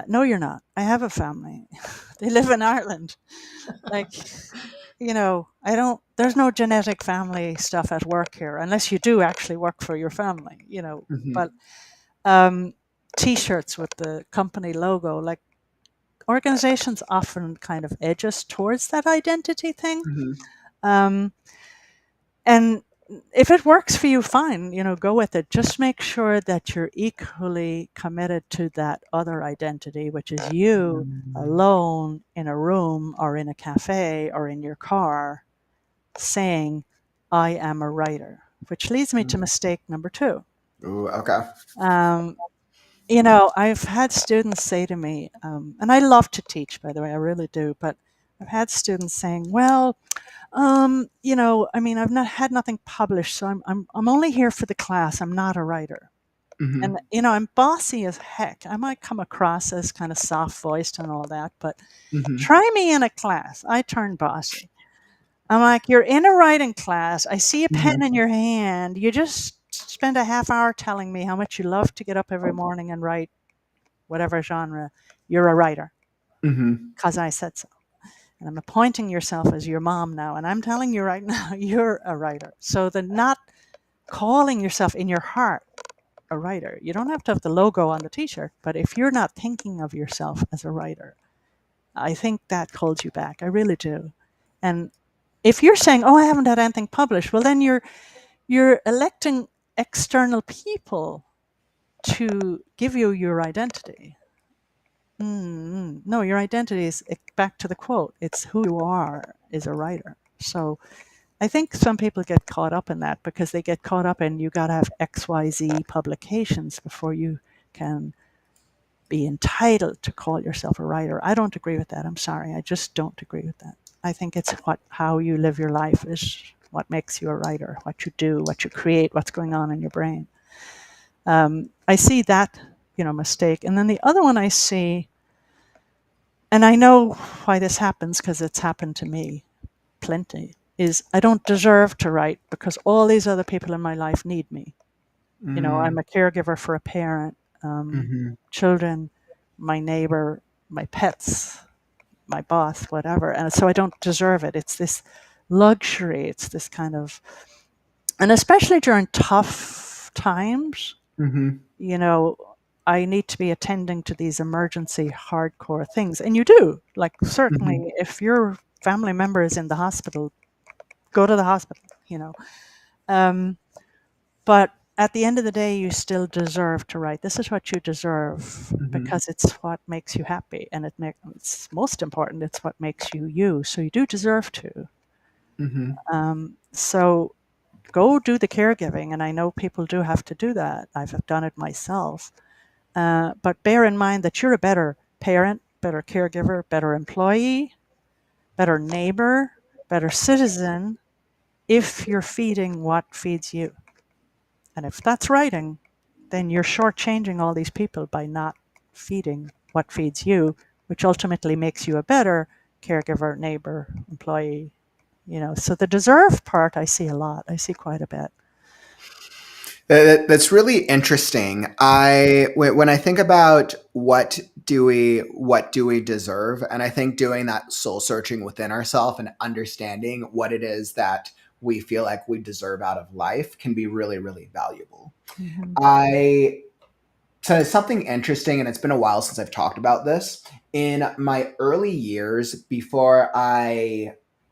No, you're not. I have a family. They live in Ireland. Like, there's no genetic family stuff at work here, unless you do actually work for your family, Mm-hmm. But T-shirts with the company logo, like organizations often kind of edge us towards that identity thing. Mm-hmm. Um, and if it works for you, fine, go with it. Just make sure that you're equally committed to that other identity, which is you alone in a room or in a cafe or in your car saying, I am a writer, which leads me to mistake number 2. Ooh, okay. I've had students say to me, and I love to teach, by the way, I really do, but I've had students saying, well, I've not had nothing published, so I'm only here for the class. I'm not a writer. Mm-hmm. And, I'm bossy as heck. I might come across as kind of soft voiced and all that, but Mm-hmm. try me in a class. I turn bossy. I'm like, you're in a writing class. I see a pen in your hand. You just spend a half hour telling me how much you love to get up every morning and write whatever genre. You're a writer Mm-hmm. because I said so. And I'm appointing yourself as your mom now. And I'm telling you right now, you're a writer. So the not calling yourself in your heart a writer. You don't have to have the logo on the t-shirt, but if you're not thinking of yourself as a writer, I think that holds you back. I really do. And if you're saying, oh, I haven't had anything published, well, then you're electing external people to give you your identity. No, your identity is, back to the quote, it's who you are as a writer. So I think some people get caught up in that because they get caught up in you got to have XYZ publications before you can be entitled to call yourself a writer. I don't agree with that. I'm sorry. I just don't agree with that. I think it's how you live your life is what makes you a writer, what you do, what you create, what's going on in your brain. I see that, mistake. And then the other one I see, and I know why this happens because it's happened to me plenty, is I don't deserve to write because all these other people in my life need me. I'm a caregiver for a parent, Mm-hmm. children, my neighbor, my pets, my boss, whatever. And so I don't deserve it. It's this luxury. It's this kind of, and especially during tough times, Mm-hmm. I need to be attending to these emergency hardcore things. And you do. Like, certainly, if your family member is in the hospital, go to the hospital, But at the end of the day, you still deserve to write. This is what you deserve Mm-hmm. because it's what makes you happy. And it's most important, it's what makes you you. So you do deserve to. Mm-hmm. So go do the caregiving. And I know people do have to do that. I've done it myself. But bear in mind that you're a better parent, better caregiver, better employee, better neighbor, better citizen if you're feeding what feeds you. And if that's writing, then you're shortchanging all these people by not feeding what feeds you, which ultimately makes you a better caregiver, neighbor, employee. So the deserve part I see a lot. I see quite a bit. That's really interesting. When I think about what do we deserve, and I think doing that soul searching within ourselves and understanding what it is that we feel like we deserve out of life can be really, really valuable. Mhm. I So something interesting, and it's been a while since I've talked about this. In my early years, before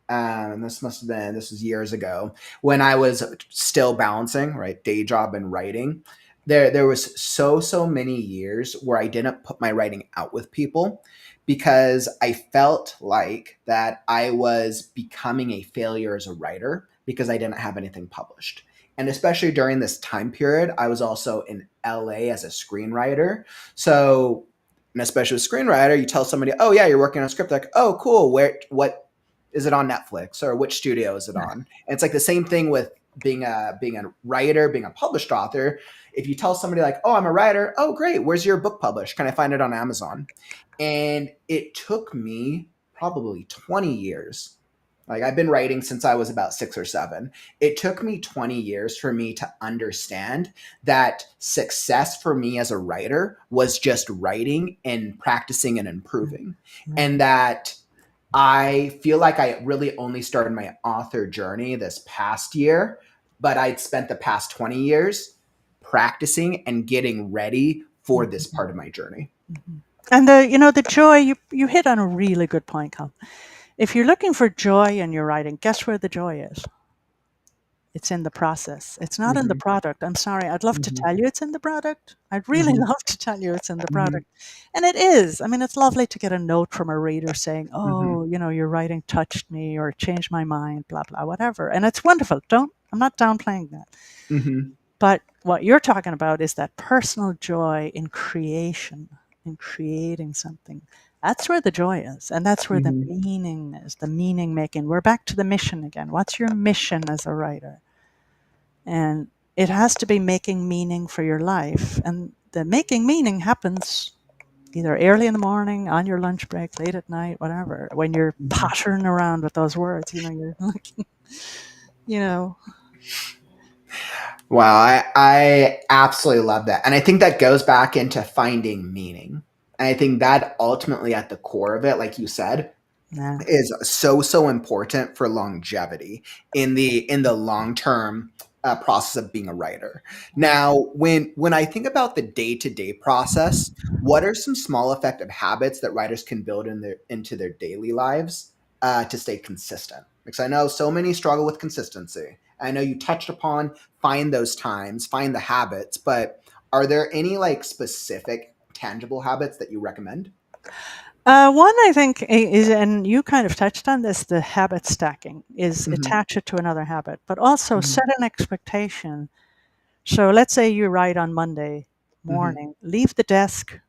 this was years ago, when I was still balancing, right, day job and writing, there was so many years where I didn't put my writing out with people because I felt like that I was becoming a failure as a writer because I didn't have anything published. And especially during this time period, I was also in LA as a screenwriter. So, and especially with screenwriter, you tell somebody, "Oh yeah, you're working on a script." Like, "Oh, cool. What is it on Netflix or which studio is it on?" And it's like the same thing with being a writer, being a published author. If you tell somebody like, "Oh, I'm a writer," "Oh, great. Where's your book published? Can I find it on Amazon?" And it took me probably 20 years. Like I've been writing since I was about 6 or 7. It took me 20 years for me to understand that success for me as a writer was just writing and practicing and improving. And that I feel like I really only started my author journey this past year, but I'd spent the past 20 years practicing and getting ready for this part of my journey. Mhm. And the joy, you hit on a really good point, Colin. If you're looking for joy in your writing, guess where the joy is? It's in the process. It's not in the Mhm, product. I'm sorry. I'd love to mhm, tell you it's in the product. I'd really mhm, love to tell you it's in the mhm, product. And it is. I mean, it's lovely to get a note from a reader saying, mhm, "Oh, your writing touched me or changed my mind, blah blah, whatever." And it's wonderful. Don't I'm not downplaying that. mhm, But what you're talking about is that personal joy in creation, in creating something. That's where the joy is. And that's where the mhm, meaning is, the meaning making. We're back to the mission again. What's your mission as a writer? And it has to be making meaning for your life. And the making meaning happens either early in the morning, on your lunch break, late at night, whatever, when you're mhm. pottering around with those words, you're looking, you know. Wow, I absolutely love that. And I think that goes back into finding meaning. And I think that ultimately at the core of it, like you said, Yeah. is so important for longevity in the long term process of being a writer. Now, when I think about the day to day process, what are some small effective habits that writers can build into their daily lives to stay consistent? Because I know so many struggle with consistency. I know you touched upon find those times, find the habits, but are there any like specific tangible habits that you recommend? One I think is, and you kind of touched on this, the habit stacking is Hmm. attach it to another habit, but also set Hmm. an expectation. So let's say you write on Monday Hmm. morning, leave the desk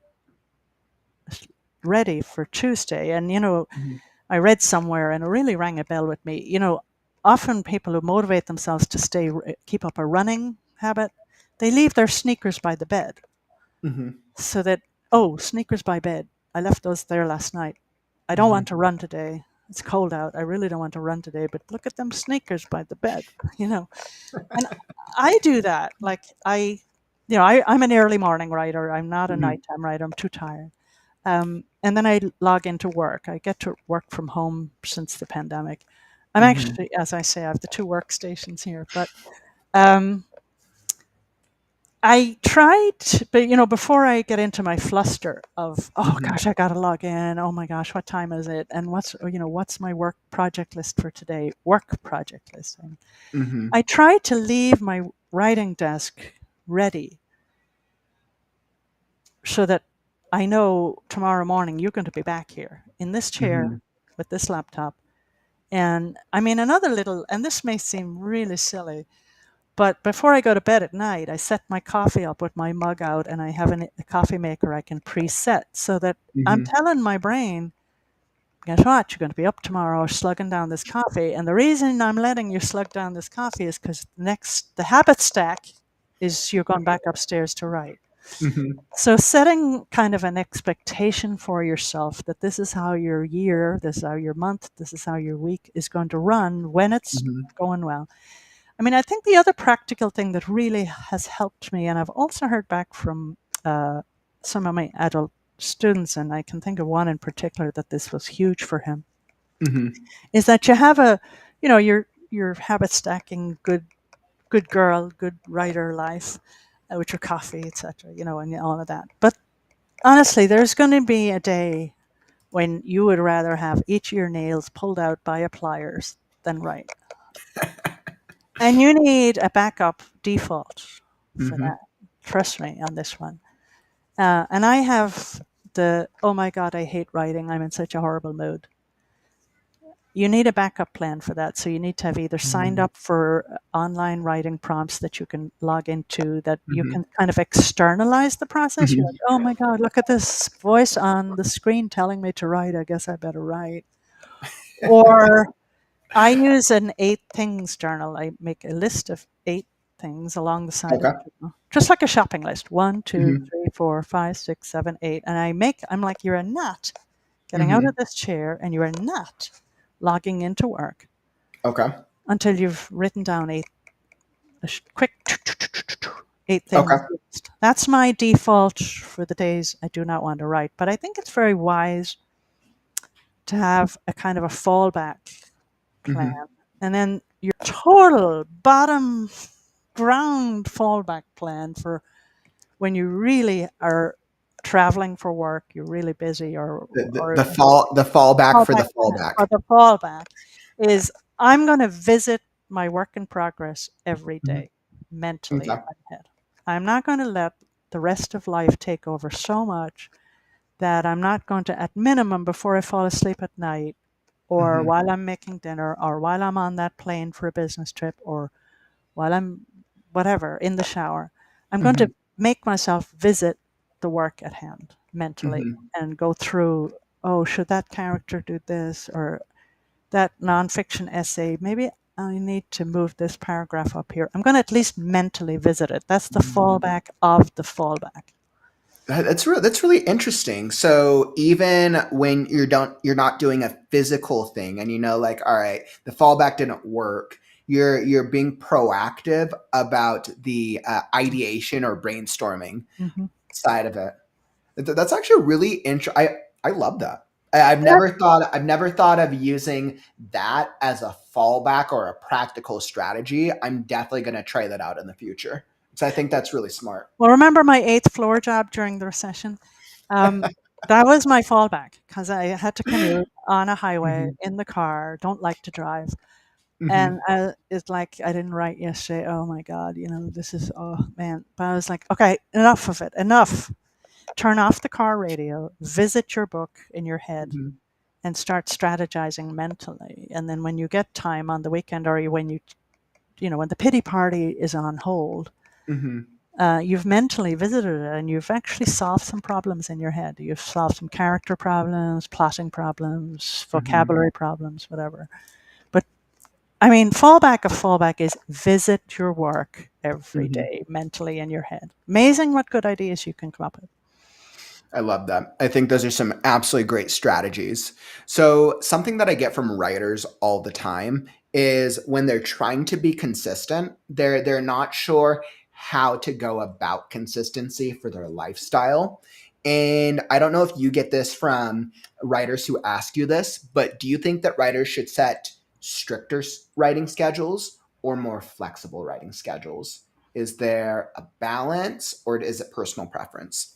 ready for Tuesday. And, Hmm. I read somewhere and it really rang a bell with me. Often people who motivate themselves to keep up a running habit, they leave their sneakers by the bed Hmm. so that, oh, sneakers by bed. I left those there last night. I don't want Hmm. to run today. It's cold out. I really don't want to run today, but look at them sneakers by the bed, you know. And I do that. Like I'm an early morning writer. I'm not a Hmm. nighttime writer. I'm too tired. And then I log into work. I get to work from home since the pandemic. I'm Hmm. actually, as I say, I have the two workstations here, but um, I tried, but before I get into my fluster of, oh Hmm. gosh, I got to log in. Oh my gosh, what time is it? And what's my work project list for today? Work project list. And Hmm. I try to leave my writing desk ready so that I know tomorrow morning you're going to be back here in this chair Hmm. with this laptop. And I mean, another little, and this may seem really silly, but before I go to bed at night, I set my coffee up with my mug out and I have a coffee maker I can preset so that I'm Hmm. telling my brain, guess what? You're going to be up tomorrow slugging down this coffee. And the reason I'm letting you slug down this coffee is because the habit stack is you're going back upstairs to write. Hmm. So setting kind of an expectation for yourself that this is how your year, this is how your month, this is how your week is going to run when it's Hmm. going well. I mean, I think the other practical thing that really has helped me, and I've also heard back from some of my adult students, and I can think of one in particular that this was huge for him, Mm-hmm. is that you have a, your habit stacking, good girl, good writer life with your coffee, etc., and all of that. But honestly, there's going to be a day when you would rather have each of your nails pulled out by a pliers than write. And you need a backup default for Mm-hmm. that. Trust me on this one. And I have oh my God, I hate writing. I'm in such a horrible mood. You need a backup plan for that. So you need to have either signed Mm-hmm. up for online writing prompts that you can log into, that you Mm-hmm. can kind of externalize the process. You're like, Mm-hmm. oh my God, look at this voice on the screen telling me to write. I guess I better write. Or I use an 8 things journal. I make a list of 8 things along the side of Okay. the journal, just like a shopping list. One, two, Mm-hmm. three, four, five, six, seven, 8. And I'm like, you're a gnat getting out Mm-hmm. of this chair, and you're a gnat logging into work Okay. until you've written down quick 8 things. Okay. That's my default for the days I do not want to write. But I think it's very wise to have a kind of a fallback plan. Mm-hmm. And then your total bottom ground fallback plan for when you really are traveling for work, you're really busy, or The fallback for fallback the plan, fallback. or the fallback is I'm going to visit my work in progress every Mhm. day mentally in Okay. my head. I'm not going to let the rest of life take over so much that I'm not going to, at minimum, before I fall asleep at night, or Mm-hmm. while I'm making dinner, or while I'm on that plane for a business trip, or while I'm whatever in the shower, I'm going Mm-hmm. to make myself visit the work at hand mentally Mm-hmm. and go through, oh, should that character do this, or that nonfiction essay, maybe I need to move this paragraph up here. I'm going to at least mentally visit it. That's the fallback of the fallback. That's really interesting. So even when you're not doing a physical thing, and like, all right, the fallback didn't work. You're being proactive about the ideation or brainstorming Mhm. side of it. That's actually really interesting. I love that. Yeah. I've never thought of using that as a fallback or a practical strategy. I'm definitely going to try that out in the future. So I think that's really smart. Well, remember my 8th floor job during the recession? Um, that was my fallback because I had to commute on a highway Hmm. in the car, don't like to drive. And Hmm. it's like I didn't write yesterday. Oh my God, this is, oh man. But I was like, okay, enough of it, enough. Turn off the car radio, visit your book in your head, Hmm. and start strategizing mentally. And then when you get time on the weekend, or when when the pity party is on hold, Hmm. you've mentally visited it and you've actually solved some problems in your head. You've solved some character problems, plotting problems, Hmm. vocabulary problems, whatever. But I mean, fallback of fallback is visit your work every Hmm. day mentally in your head. Amazing what good ideas you can come up with. I love that. I think those are some absolutely great strategies. So, something that I get from writers all the time is when they're trying to be consistent, they're not sure how to go about consistency for their lifestyle. And I don't know if you get this from writers who ask you this, but do you think that writers should set stricter writing schedules or more flexible writing schedules? Is there a balance or is it personal preference?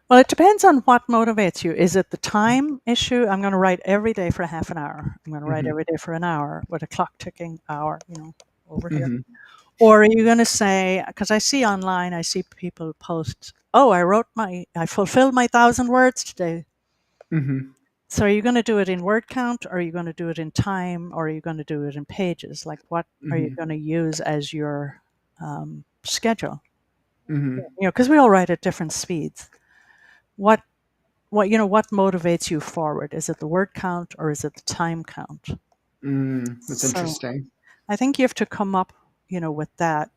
Well, it depends on what motivates you. Is it the time issue? I'm going to write every day for half an hour. I'm going to write Hmm. every day for an hour with a clock ticking hour, over here. Hmm. Or are you going to say, because I see online, I see people post, oh, I fulfilled my 1,000 words today. Hmm. So are you going to do it in word count, or are you going to do it in time, or are you going to do it in pages? Like, what are you Hmm. going to use as your schedule? Hmm. Because we all write at different speeds. What what motivates you forward? Is it the word count or is it the time count? That's So interesting. I think you have to come up, with that.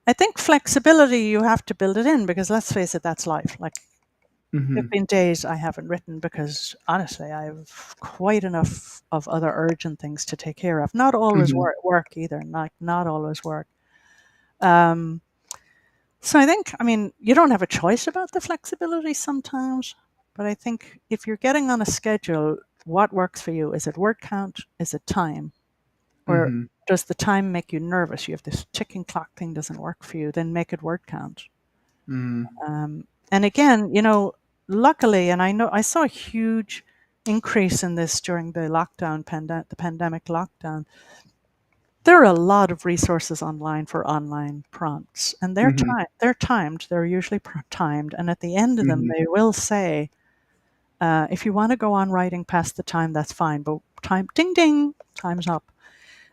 I think flexibility, you have to build it in because let's face it, that's life. Like Mm-hmm. There've been days I haven't written because honestly, I've quite enough of other urgent things to take care of. Not always Mm-hmm. work either. Not always work. Um, so I think, I mean, you don't have a choice about the flexibility sometimes, but I think if you're getting on a schedule, what works for you? Is it word count? Is it time? Or Mm-hmm. does the time make you nervous? You have this ticking clock thing doesn't work for you, then make it word count. Mm-hmm. And again, luckily, and I know I saw a huge increase in this during the lockdown, the pandemic lockdown. There are a lot of resources online for online prompts, and Mm-hmm. they're timed. They're usually timed, and at the end of them, Mm-hmm. they will say, if you want to go on writing past the time, that's fine, but time, ding ding, time's up.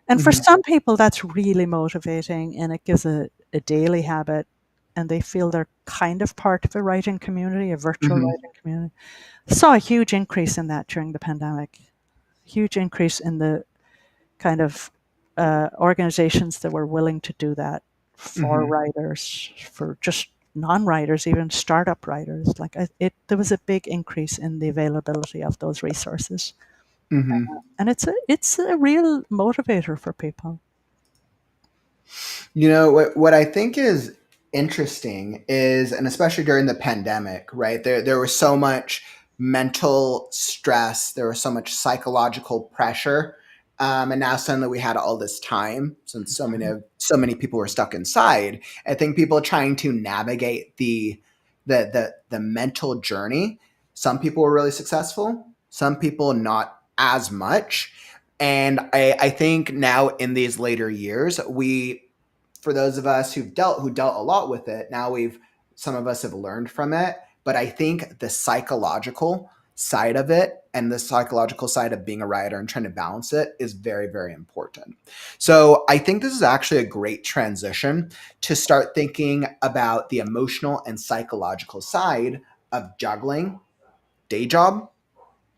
And for Mm-hmm. some people, that's really motivating, and it gives a daily habit, and they feel they're kind of part of a writing community, a virtual Mm-hmm. writing community. Saw a huge increase in that during the pandemic. Huge increase in the kind of organizations that were willing to do that for Mm-hmm. writers, for just non-writers, even startup writers. Like there was a big increase in the availability of those resources, Mm-hmm. and it's a real motivator for people. What I think is interesting is, and especially during the pandemic, right? There was so much mental stress, there was so much psychological pressure, and now suddenly we had all this time since so many people were stuck inside. I think people trying to navigate the mental journey. Some people were really successful, some people not as much. And I think now in these later years, for those of us who dealt a lot with it, now some of us have learned from it. But I think the psychological side of it and the psychological side of being a writer and trying to balance it is very, very important. So I think this is actually a great transition to start thinking about the emotional and psychological side of juggling, day job,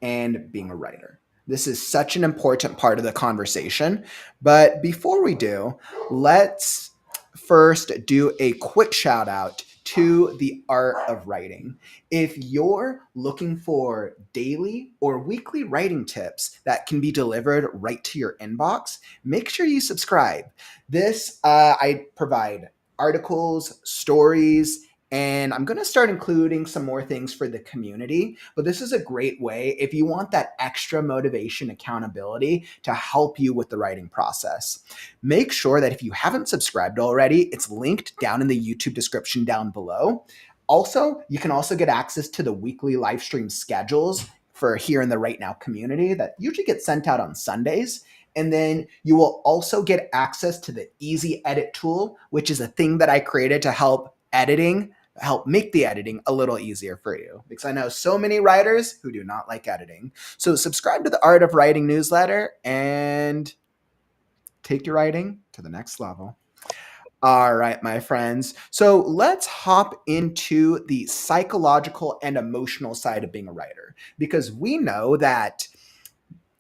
and being a writer. This is such an important part of the conversation. But before we do, let's first do a quick shout out to the art of writing. If you're looking for daily or weekly writing tips that can be delivered right to your inbox, make sure you subscribe. I provide articles, stories, and I'm going to start including some more things for the community. But this is a great way if you want that extra motivation, accountability to help you with the writing process. Make sure that if you haven't subscribed already, it's linked down in the YouTube description down below. Also, you can also get access to the weekly live stream schedules for here in the Right Now community that usually get sent out on Sundays. And then you will also get access to the Easy Edit tool, which is a thing that I created to help make the editing a little easier for you, because I know so many writers who do not like editing. So subscribe to the Art of Writing newsletter and take your writing to the next level. All right, my friends. So let's hop into the psychological and emotional side of being a writer, because we know that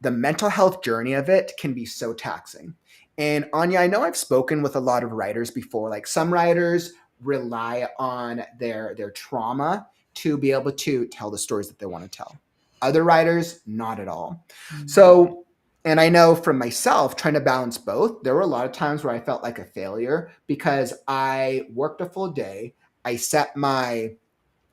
the mental health journey of it can be so taxing. And Áine, I know I've spoken with a lot of writers before. Like, some writers rely on their trauma to be able to tell the stories that they want to tell. Other writers, not at all. So, and I know from myself trying to balance both, there were a lot of times where I felt like a failure because I worked a full day. I set my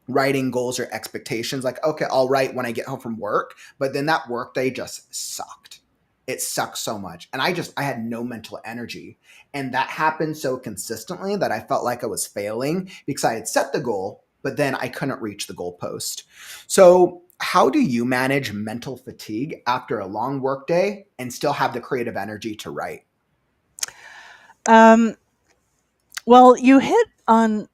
writing goals or expectations like, okay, I'll write when I get home from work. But then that work day just sucked. It sucked so much. And I had no mental energy. And that happened so consistently that I felt like I was failing because I had set the goal, but then I couldn't reach the goalpost. So how do you manage mental fatigue after a long work day and still have the creative energy to write? Well, you hit on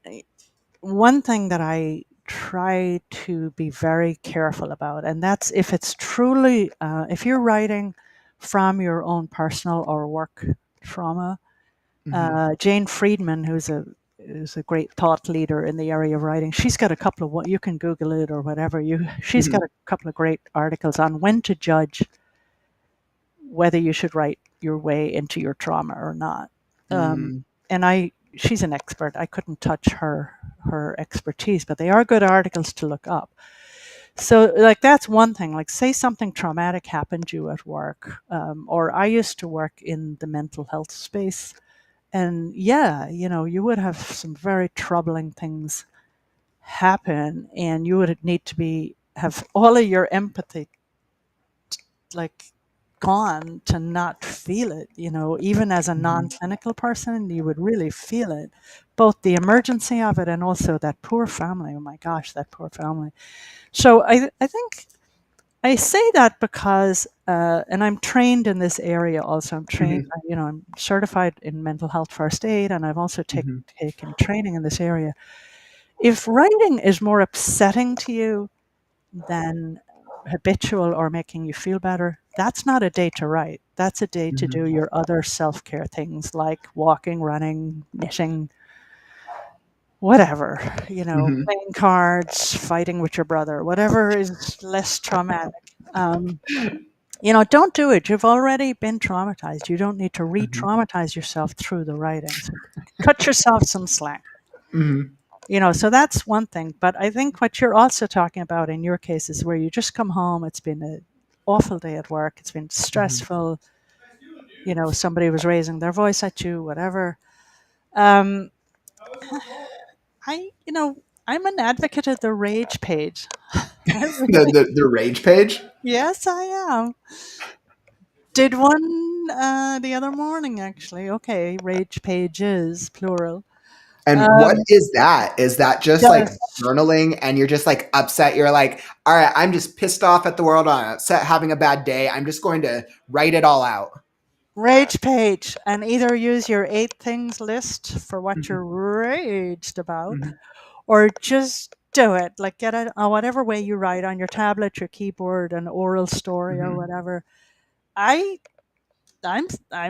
one thing that I try to be very careful about, and that's if it's truly, if you're writing from your own personal or work trauma. Mm-hmm. Jane Friedman, who's a great thought leader in the area of writing, she's got a couple of what you can Google it or whatever she's Mm-hmm. got a couple of great articles on when to judge whether you should write your way into your trauma or not. Mm-hmm. And she's an expert. I couldn't touch her expertise, but they are good articles to look up. So, like, that's one thing. Like, say something traumatic happened to you at work, or I used to work in the mental health space, and yeah, you would have some very troubling things happen, and you would need to have all of your empathy, like, gone to not feel it. Even as a non-clinical person, you would really feel it, both the emergency of it and also that poor family. Oh my gosh, that poor family. So I think I say that because, and I'm trained in this area also. I'm trained, I'm certified in mental health first aid, and I've also taken training in this area. If writing is more upsetting to you than habitual or making you feel better, that's not a day to write. That's a day to do your other self-care things like walking, running, knitting, whatever, playing cards, fighting with your brother, whatever is less traumatic. Don't do it. You've already been traumatized. You don't need to re-traumatize yourself through the writing. So cut yourself some slack. So that's one thing. But I think what you're also talking about in your case is where you just come home. It's been an awful day at work. It's been stressful. Somebody was raising their voice at you, whatever. Um, I'm an advocate of the rage page. The rage page. Yes, I am. Did one the other morning, actually. Okay, rage pages, plural. And what is that? Is that just like Just journaling and you're just like upset? You're like, all right, I'm just pissed off at the world. I'm upset, having a bad day. I'm just going to write it all out. rage page, and either use your 8 things list for what you're raged about, or just do it. Like, get it whatever way you write, on your tablet, your keyboard, an oral story or whatever. I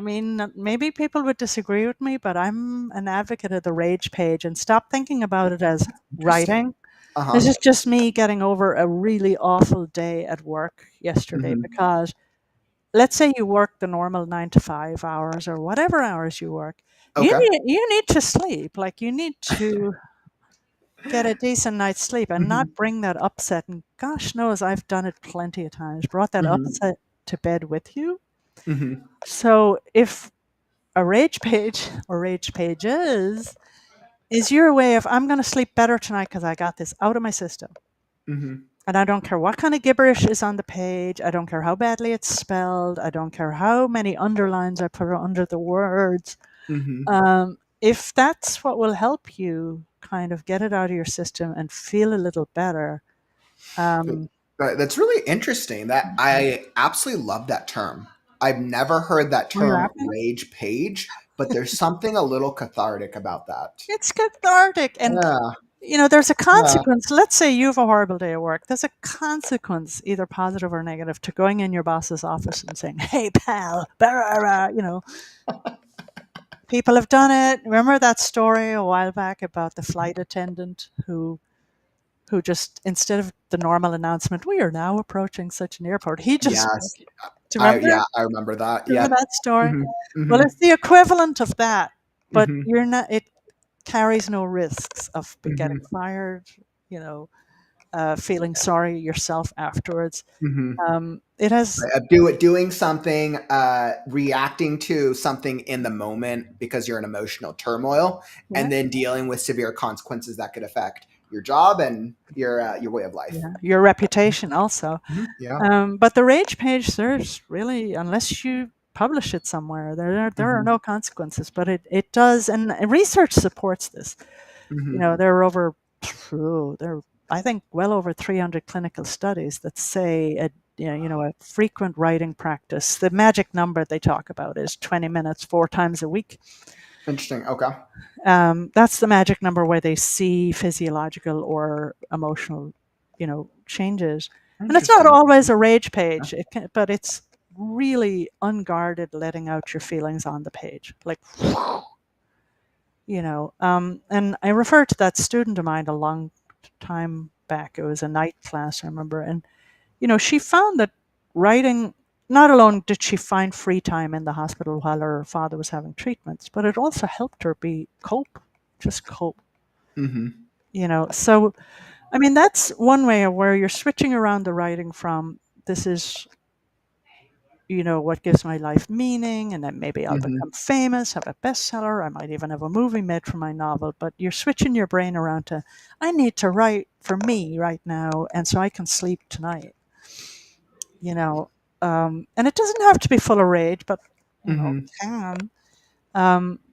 mean, maybe people would disagree with me, but I'm an advocate of the rage page, and stop thinking about it as writing. This is just me getting over a really awful day at work yesterday, because let's say you work the normal 9 to 5 hours or whatever hours you work. Okay. You need to sleep. Like, you need to get a decent night's sleep and not bring that upset. And gosh knows I've done it plenty of times, brought that upset to bed with you. So if a rage page or rage pages is your way of, I'm going to sleep better tonight because I got this out of my system. And I don't care what kind of gibberish is on the page. I don't care how badly it's spelled. I don't care how many underlines I put under the words. If that's what will help you kind of get it out of your system and feel a little better. That's really interesting. That I absolutely love that term. I've never heard that Are you term, laughing? rage page, but there's something a little cathartic about that. It's cathartic. And there's a consequence. Let's say you have a horrible day at work. There's a consequence, either positive or negative, to going in your boss's office and saying, "Hey, pal," People have done it. Remember that story a while back about the flight attendant who just, instead of the normal announcement, "We are now approaching such an airport," he just Yes. do you remember? I remember that. Remember Yeah. that story? Well, it's the equivalent of that, but Mhm. you're not. It carries no risks of getting fired. Feeling sorry yourself afterwards. It has. Doing something, reacting to something in the moment because you're in emotional turmoil, Yeah. and then dealing with severe consequences that could affect your job and your way of life. Your reputation also. Yeah. But the rage page, there's really, unless you publish it somewhere, there are no consequences. But it does, and research supports this. There are I think well over 300 clinical studies that say a frequent writing practice. The magic number they talk about is 20 minutes 4 times a week. Interesting. Okay. That's the magic number where they see physiological or emotional, changes. And it's not always a rage page, but it's really unguarded, letting out your feelings on the page, like, and I referred to that student of mine a long time back. It was a night class, I remember, and she found that writing, not alone did she find free time in the hospital while her father was having treatments, but it also helped her cope. So I mean, that's one way of where you're switching around the writing from this is, what gives my life meaning, and then maybe I'll Mm-hmm. become famous, have a bestseller, I might even have a movie made from my novel, but you're switching your brain around to, I need to write for me right now, and so I can sleep tonight, you know. And it doesn't have to be full of rage, but, Mm-hmm. it can.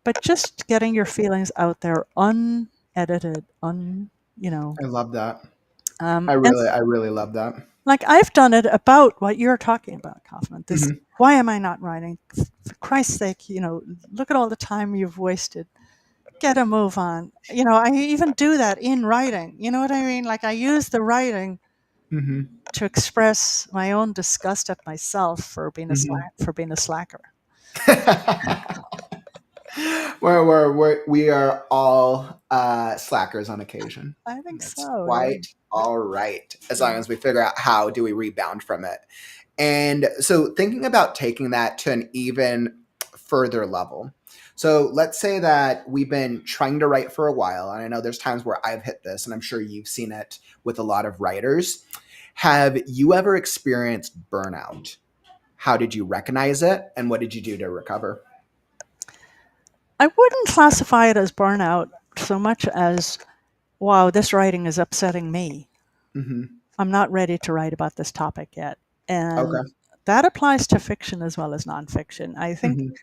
But just getting your feelings out there unedited, I love that. and I really love that. like I've done it about what you're talking about, Kauffman. This, Mm-hmm. why am I not writing? For Christ's sake, look at all the time you've wasted. Get a move on. I even do that in writing. You know what I mean? Like I use the writing Mm-hmm. to express my own disgust at myself for being Mm-hmm. for being a slacker. We are all slackers on occasion. I think That's so. Yeah. quite all right, as long Yeah. as we figure out how do we rebound from it. And so thinking about taking that to an even further level. So let's say that we've been trying to write for a while, and I know there's times where I've hit this, and I'm sure you've seen it with a lot of writers. Have you ever experienced burnout? How did you recognize it, and what did you do to recover? I wouldn't classify it as burnout so much as, wow, this writing is upsetting me. Mm-hmm. I'm not ready to write about this topic yet. And Okay. that applies to fiction as well as nonfiction. I think, Mm-hmm.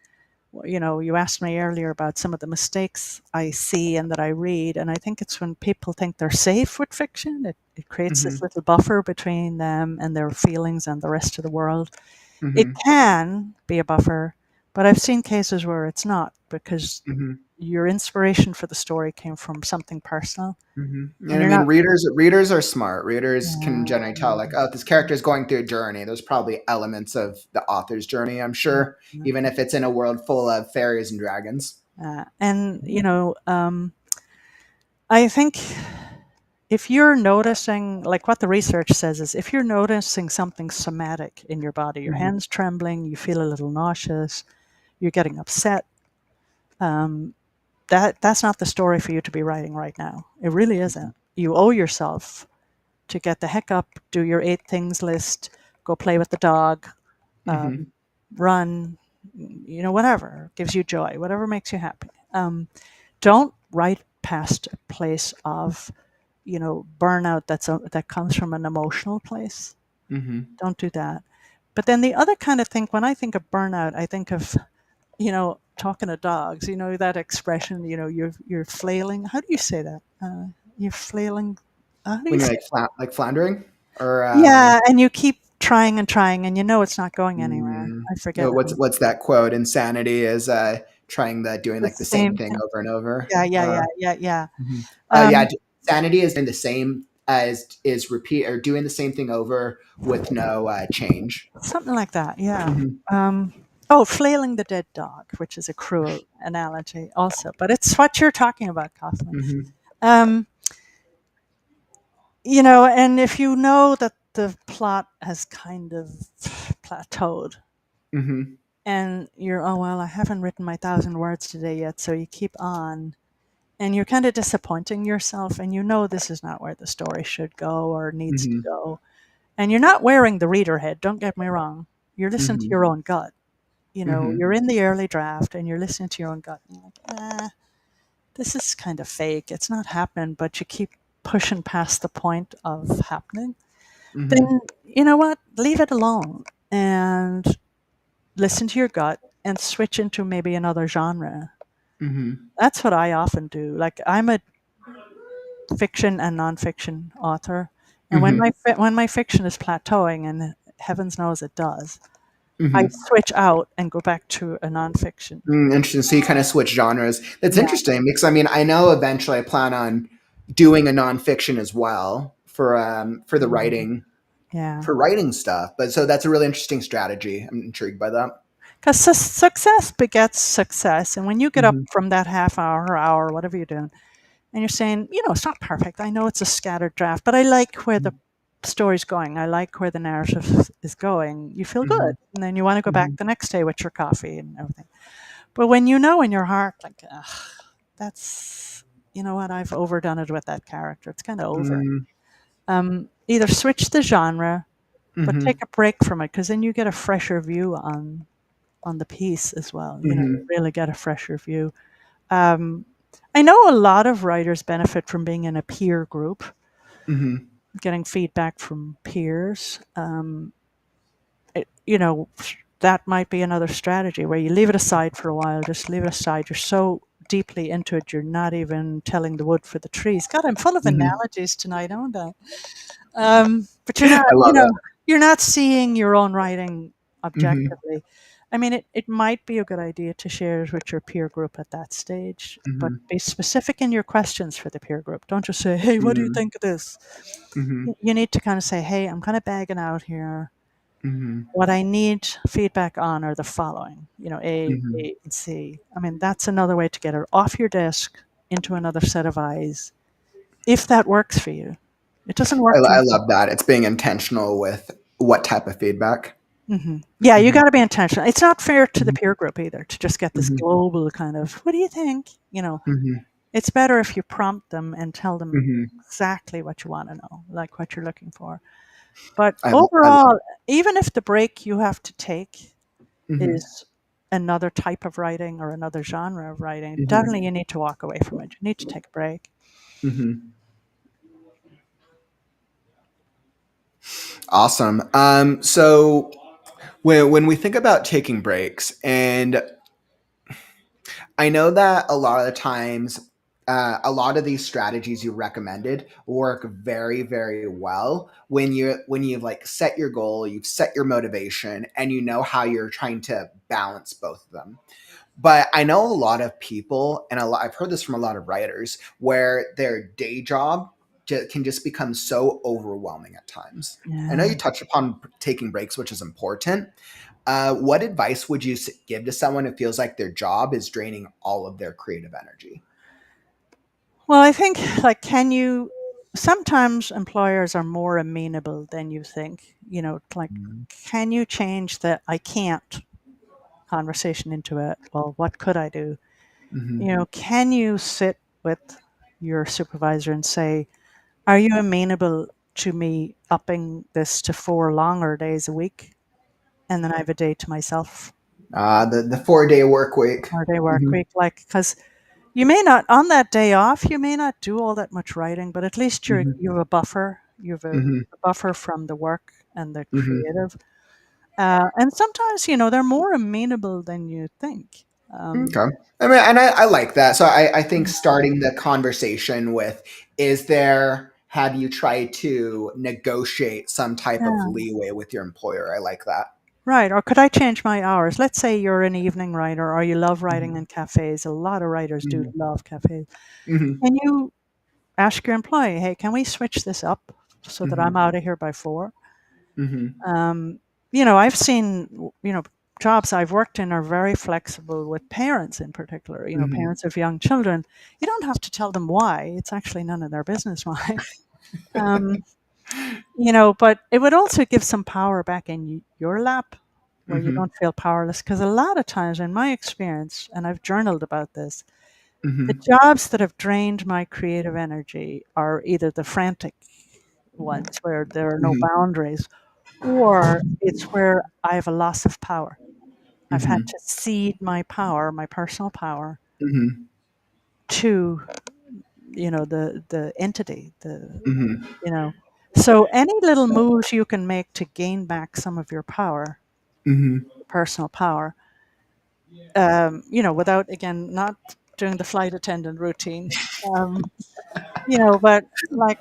you asked me earlier about some of the mistakes I see and that I read. And I think it's when people think they're safe with fiction, it creates Mm-hmm. this little buffer between them and their feelings and the rest of the world. It Mm-hmm. can be a buffer, but I've seen cases where it's not because Mm-hmm. your inspiration for the story came from something personal Mm-hmm. and And I you're mean, not. readers are smart. Readers can generally tell, uh, like, oh, this character is going through a journey. There's probably elements of the author's journey, I'm sure, even if it's in a world full of fairies and dragons. And I think if you're noticing, like what the research says is, if you're noticing something somatic in your body, your Mm-hmm. hands trembling, you feel a little nauseous, you're getting upset, um, that's not the story for you to be writing right now. It really isn't. You owe yourself to get the heck up, do your 8 things list, go play with the dog, Mm-hmm. run, whatever gives you joy, whatever makes you happy. Don't write past a place of, burnout that comes from an emotional place. Mm-hmm. Don't do that. But then the other kind of thing, when I think of burnout, I think of, talking to dogs. That expression. You're flailing. How do you say that? You're flailing. How do you When you're say? like like floundering, or Yeah, and you keep trying and trying, and it's not going anywhere. mm, I forget what's that quote? Insanity is doing the like the same same thing thing. over and over. Yeah, yeah, yeah, yeah, yeah. Mhm. Yeah, Um, sanity is doing the same as is repeat or doing the same thing over with no change. Something like that. Yeah. Hmm. Um, oh, flailing the dead dog, which is a cruel analogy, also, but it's what you're talking about, Kauffman. Hmm. Um, and if you know that the plot has kind of plateaued, Hmm. and you're, oh well, I haven't written my 1,000 words today yet, so you keep on, and you're kind of disappointing yourself, and this is not where the story should go or needs to Hmm. go, and you're not wearing the reader head. Don't get me wrong. You're listening to Hmm. your own gut. Hmm. You're in the early draft, and you're listening to your own gut. And you're like, this is kind of fake. It's not happening, but you keep pushing past the point of happening. Hmm. Then you know what? Leave it alone and listen to your gut and switch into maybe another genre. Hmm. That's what I often do. Like I'm a fiction and nonfiction author, and when Hmm. my fiction is plateauing, and heavens knows it does, I Hmm. switch out and go back to a nonfiction. Interesting. So you kind of switch genres. That's Yeah, interesting because I mean I know eventually I plan on doing a nonfiction as well for the writing yeah. for writing stuff. But so that's a really interesting strategy. I'm intrigued by that. Because success begets success, and when you get up Hmm. from that half hour, whatever you're doing, and you're saying, it's not perfect. I know it's a scattered draft, but I like where the story's going. I like where the narrative is going. You feel Hmm. good. And then you want to go back Hmm. the next day with your coffee and everything. But when you know in your heart, like, ugh, that's, you know what, I've overdone it with that character. It's kind of over. Mm, Either switch the genre, but mhm, take a break from it, because then you get a fresher view on the piece as well. You mhm, really get a fresher view. Um, I know a lot of writers benefit from being in a peer group, mhm, getting feedback from peers. It, you know, that might be another strategy where you leave it aside for a while. Just leave it aside. You're so deeply into it, you're not even telling the wood for the trees. God, I'm full of mhm. analogies tonight, aren't I? But you're not, I love it. you're not seeing your own writing Mhm, objectively. I mean, it might be a good idea to share it with your peer group at that stage, but mhm, be specific in your questions for the peer group. Don't just say, "Hey, what do you mhm, think of this?" mhm, You need to kind of say, "Hey, I'm kind of bagging out here. mhm, What I need feedback on are the following, A, mhm. B, and C." I mean, that's another way to get it off your desk into another set of eyes, if that works for you. It doesn't work for I me. love that. It's being intentional with what type of feedback. Yeah, you Mhm, got to be intentional. It's not fair to the mhm, peer group either to just get this mhm, global kind of, what do you think? mhm, It's better if you prompt them and tell them mhm. exactly what you want to know, like what you're looking for. But I love overall, it. even if the break you have to take Mhm, is another type of writing or another genre of writing, definitely mhm, you need to walk away from it. You need to take a break. mhm. Awesome. So when we think about taking breaks, and I know that a lot of the times, a lot of these strategies you recommended work very, very well when you've like set your goal, you've set your motivation, and you know how you're trying to balance both of them. But I know a lot of people, and I've heard this from a lot of writers, where their day job can just become so overwhelming at times. I know Yeah. you touched upon taking breaks, which is important. What advice would you give to someone who feels like their job is draining all of their creative energy? Well, I think, like, sometimes employers are more amenable than you think. Like, Mm-hmm. can you change the "I can't" conversation into a, "Well, what could I do?" Mm-hmm. Can you sit with your supervisor and say, "Are you amenable to me upping this to 4 longer days a week? And then I have a day to myself, The 4 day work week. 4 day work Mm-hmm. week." Like, because you may not, on that day off, you may not do all that much writing, but at least Mm-hmm. you have a buffer. You have Mm-hmm. a buffer from the work and the Mm-hmm. creative. And sometimes, they're more amenable than you think. Okay. I mean, and I like that. So I think starting the conversation with, have you tried to negotiate some type of Yeah. leeway with your employer? I like that. Right. Or could I change my hours? Let's say you're an evening writer or you love writing Mm-hmm. in cafes. A lot of writers do Mm-hmm. love cafes. Mm-hmm. Can you ask your employee, "Hey, can we switch this up so that I'm Mm-hmm. out of here by 4?" Mm-hmm. Um, I've seen, jobs I've worked in are very flexible with parents in particular, Mm-hmm. parents of young children. You don't have to tell them why. It's actually none of their business why. Um, but it would also give some power back in your lap where you Mm-hmm. don't feel powerless. Because a lot of times, in my experience, and I've journaled about this, the Mm-hmm. jobs that have drained my creative energy are either the frantic ones where there are no Mm-hmm. boundaries, or it's where I have a loss of power. I've had Mm-hmm. to cede my power, my personal power, Mm-hmm. to the entity, Mm-hmm. so any little moves you can make to gain back some of your power, Mm-hmm. personal power, without, again, not doing the flight attendant routine, um, but like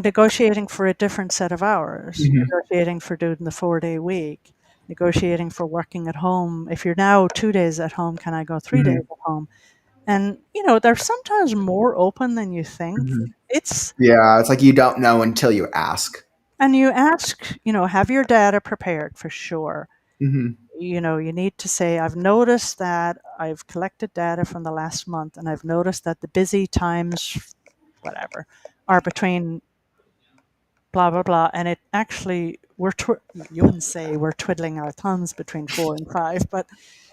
negotiating for a different set of hours, Mm-hmm. negotiating for doing the 4 day week, negotiating for working at home. If you're now 2 days at home, can I go 3 days Mm-hmm. at home? And they're sometimes more open than you think. Mm-hmm. It's Yeah, it's like you don't know until you ask. And you ask, have your data prepared for sure. Mm-hmm. You need to say, "I've noticed that I've collected data from the last month, and I've noticed that the busy times, whatever, are between blah blah blah." And it actually, you wouldn't say we're twiddling our thumbs between 4 and 5, but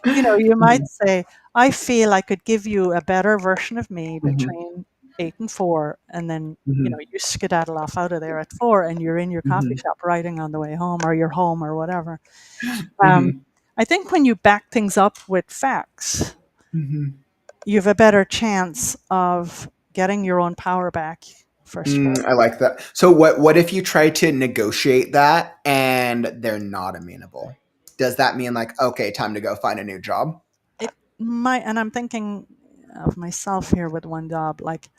you might Mm-hmm. say, "I feel I could give you a better version of me Mm-hmm. between 8 and 4, and then Mhm. you skedaddle off out of there at 4, and you're in your coffee Mhm. shop writing on the way home, or you're home, or whatever. Um, Mhm. I think when you back things up with facts, Mhm. you have a better chance of getting your own power back. First of all, I like that. So what if you try to negotiate that and they're not amenable? Does that mean like, okay, time to go find a new job? it might, and I'm thinking of myself here with one job. Like,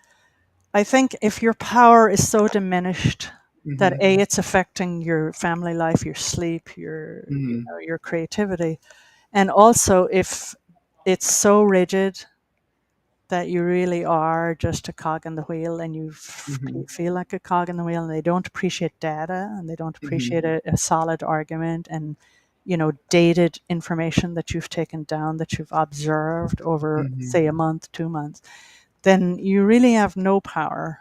I think if your power is so diminished that Mhm. A, it's affecting your family life, your sleep, Mhm. your creativity, and also if it's so rigid that you really are just a cog in the wheel, and you Mhm. feel like a cog in the wheel, and they don't appreciate data, and they don't Mhm. appreciate a solid argument, and dated information that you've taken down, that you've observed over, Mhm. say, a month, 2 months, then you really have no power.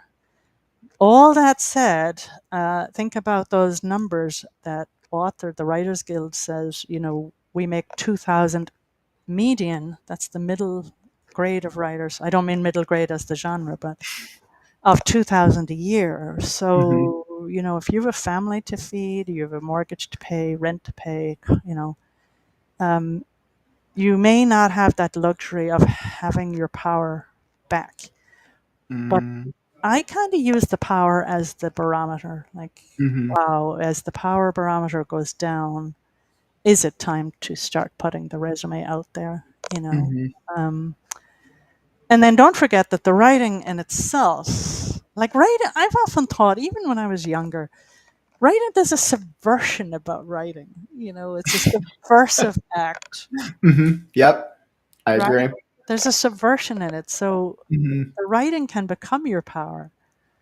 All that said, think about those numbers that the Writers Guild says, we make 2,000 median, that's the middle grade of writers. I don't mean middle grade as the genre, but of 2,000 a year. Mhm. So, if you have a family to feed, you have a mortgage to pay, rent to pay, um, you may not have that luxury of having your power back. But Mm. I kind of use the power as the barometer. Like, Mhm. wow, as the power barometer goes down, is it time to start putting the resume out there? Mhm. Um, and then don't forget that the writing in itself, like writing, I've often thought, even when I was younger, writing, there's a subversion about writing. It's a subversive act, Mhm. Yep, I right? agree. There's a subversion in it. So Mhm. the writing can become your power.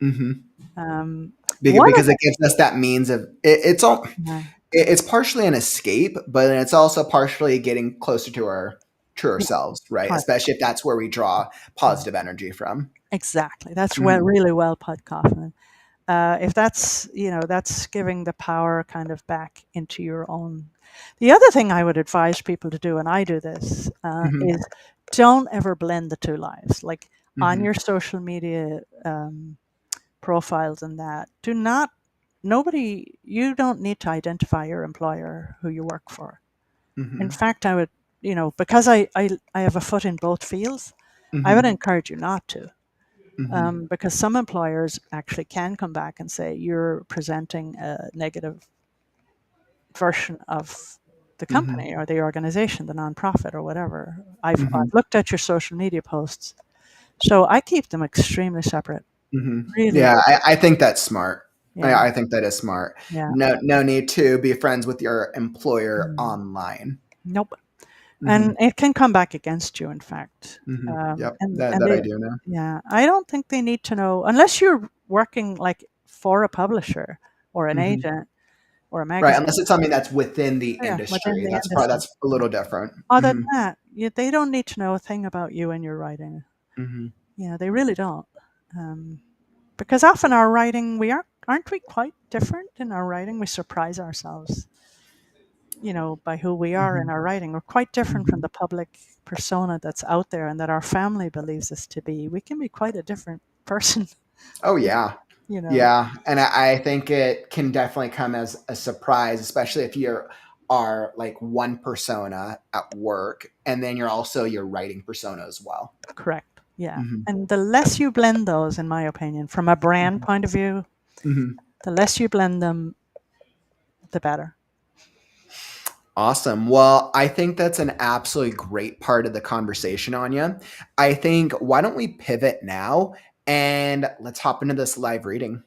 Mhm. Um, Because one of because it gives us that means of it's all the, it's partially an escape, but then it's also partially getting closer to yeah, ourselves, right? right. Especially if that's where we draw positive energy from. Exactly. That's Mhm. really well put, Kauffman. If that's giving the power kind of back into your own. The other thing I would advise people to do, and I do this, Mhm. is don't ever blend the two lives. Like on Mhm. your social media profiles and that, do not, nobody, you don't need to identify your employer who you work for. In Mhm. fact, I would, because I have a foot in both fields, I would Mhm. encourage you not to. Mhm. Because some employers actually can come back and say you're presenting a negative version of the Mhm. company or the organization, the nonprofit or whatever. I've Mhm. looked at your social media posts, so I keep them extremely separate. Mhm. Really, Yeah, I think that's smart. yeah, I think that is smart. yeah. No need to be friends with your employer Mm. online. Nope. And Mhm. it can come back against you, in fact. Mhm. Yep. And That I they, do know. yeah, I don't think they need to know unless you're working like for a publisher or an Mhm. agent or a Right, magazine. unless it's something that's within the Yeah, within industry. the industry. That's a little different. Other than Mhm. that, they don't need to know a thing about you and your writing. Mhm. They really don't. Um, because often our writing, aren't we quite different in our writing? We surprise ourselves, by who we are in Mhm. our writing. We're quite different from Mhm. the public persona that's out there and that our family believes us to be. We can be quite a different person, Oh yeah. you know. Yeah, and I think it can definitely come as a surprise, especially if you are like one persona at work, and then you're also your writing persona as well. Correct. Yeah. Mhm. And the less you blend those, in my opinion, from a brand Mhm. point of view, Mhm. the less you blend them, the better. Awesome. Well, I think that's an absolutely great part of the conversation, Anya. I think why don't we pivot now and let's hop into this live reading.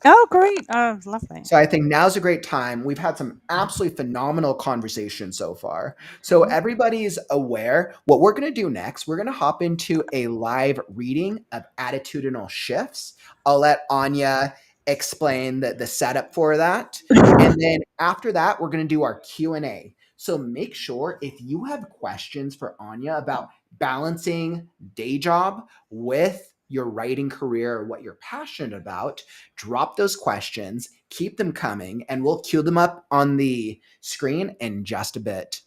Oh, great. Oh, lovely. So I think now's a great time. We've had some absolutely phenomenal conversation so far. So everybody's aware. What we're going to do next, we're going to hop into a live reading of attitudinal shifts. I'll let Anya explain the setup for that. And then after that, we're going to do our Q&A. So make sure if you have questions for Anya about balancing day job with your writing career or what you're passionate about, drop those questions, keep them coming, and we'll cue them up on the screen in just a bit.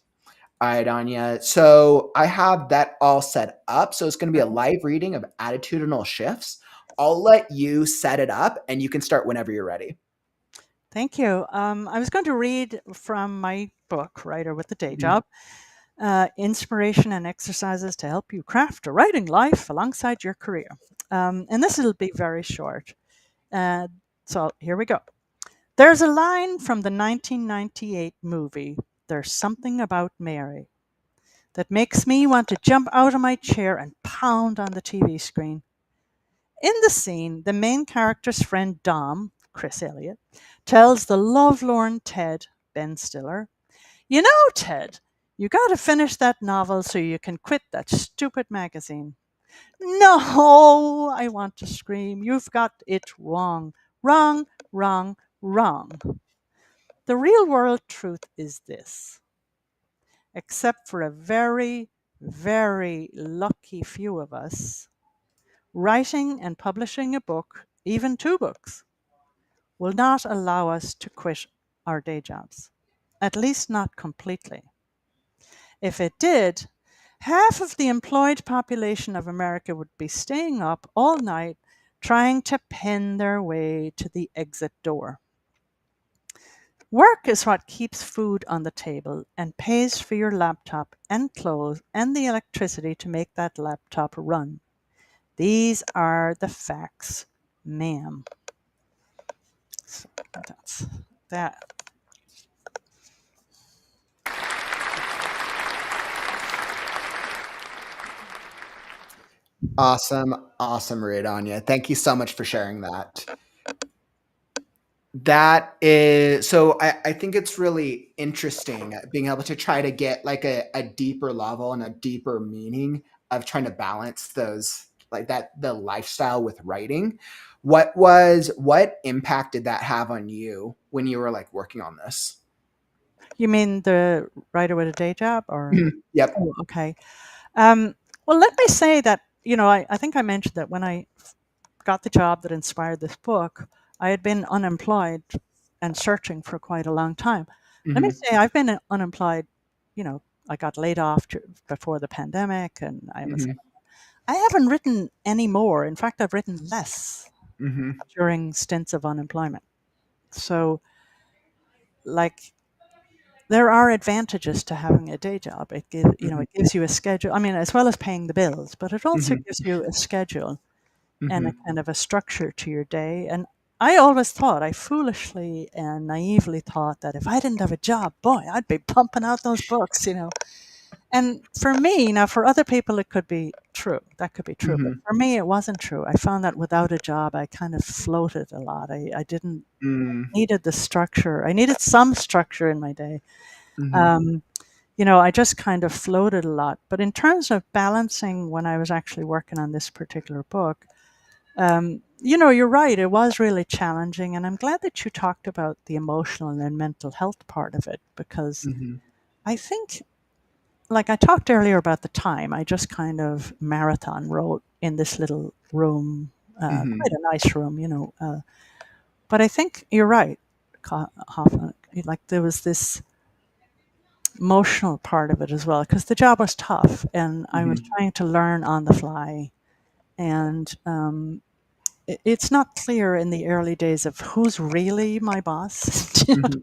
All right, Anya. So I have that all set up. So it's going to be a live reading of attitudinal shifts. I'll let you set it up and you can start whenever you're ready. Thank you. I was going to read from my book, Writer with a Day Mhm. Job, Inspiration and Exercises to Help You Craft a Writing Life Alongside Your Career. And this will be very short. So here we go. There's a line from the 1998 movie, There's Something About Mary, that makes me want to jump out of my chair and pound on the TV screen. In the scene, the main character's friend Dom, Chris Elliott, tells the lovelorn Ted, Ben Stiller, "You know, Ted, you got to finish that novel so you can quit that stupid magazine." "No," I want to scream. "You've got it wrong. Wrong, wrong, wrong." The real world truth is this: except for a very, very lucky few of us, writing and publishing a book, even 2 books, will not allow us to quit our day jobs, at least not completely. If it did, half of the employed population of America would be staying up all night trying to pen their way to the exit door. Work is what keeps food on the table and pays for your laptop and clothes and the electricity to make that laptop run. These are the facts, ma'am. So that's that. Awesome read, Anya. Thank you so much for sharing that. That is so I think it's really interesting being able to try to get like a deeper level and a deeper meaning of trying to balance those like that the lifestyle with writing. What impact did that have on you when you were like working on this? You mean the writer with a day job, or? Yep. Oh, okay. Well, let me say that, I think I mentioned that when I got the job that inspired this book, I had been unemployed and searching for quite a long time. Let me Mhm. say, I've been unemployed, I got laid off before the pandemic, and Mhm. I haven't written any more. In fact, I've written less Mhm. during stints of unemployment. So, like, there are advantages to having a day job. Mhm. It gives you a schedule. I mean, as well as paying the bills, but it also Mhm. gives you a schedule and a Mhm. kind of a structure to your day. And I always thought, I foolishly and naively thought that if I didn't have a job, boy, I'd be pumping out those books. And for me, now for other people, it could be true. That could be true. But Mhm. for me, it wasn't true. I found that without a job, I kind of floated a lot. I didn't Mm. needed the structure. I needed some structure in my day. Mhm. Um, I just kind of floated a lot. But in terms of balancing when I was actually working on this particular book, you're right. It was really challenging. And I'm glad that you talked about the emotional and mental health part of it, because Mhm. I think, like I talked earlier about the time, I just kind of marathon wrote in this little room, Mhm. quite a nice room, but I think you're right, Hoffman. Like there was this emotional part of it as well, because the job was tough and I was Mhm. trying to learn on the fly. And it's not clear in the early days of who's really my boss. Mhm.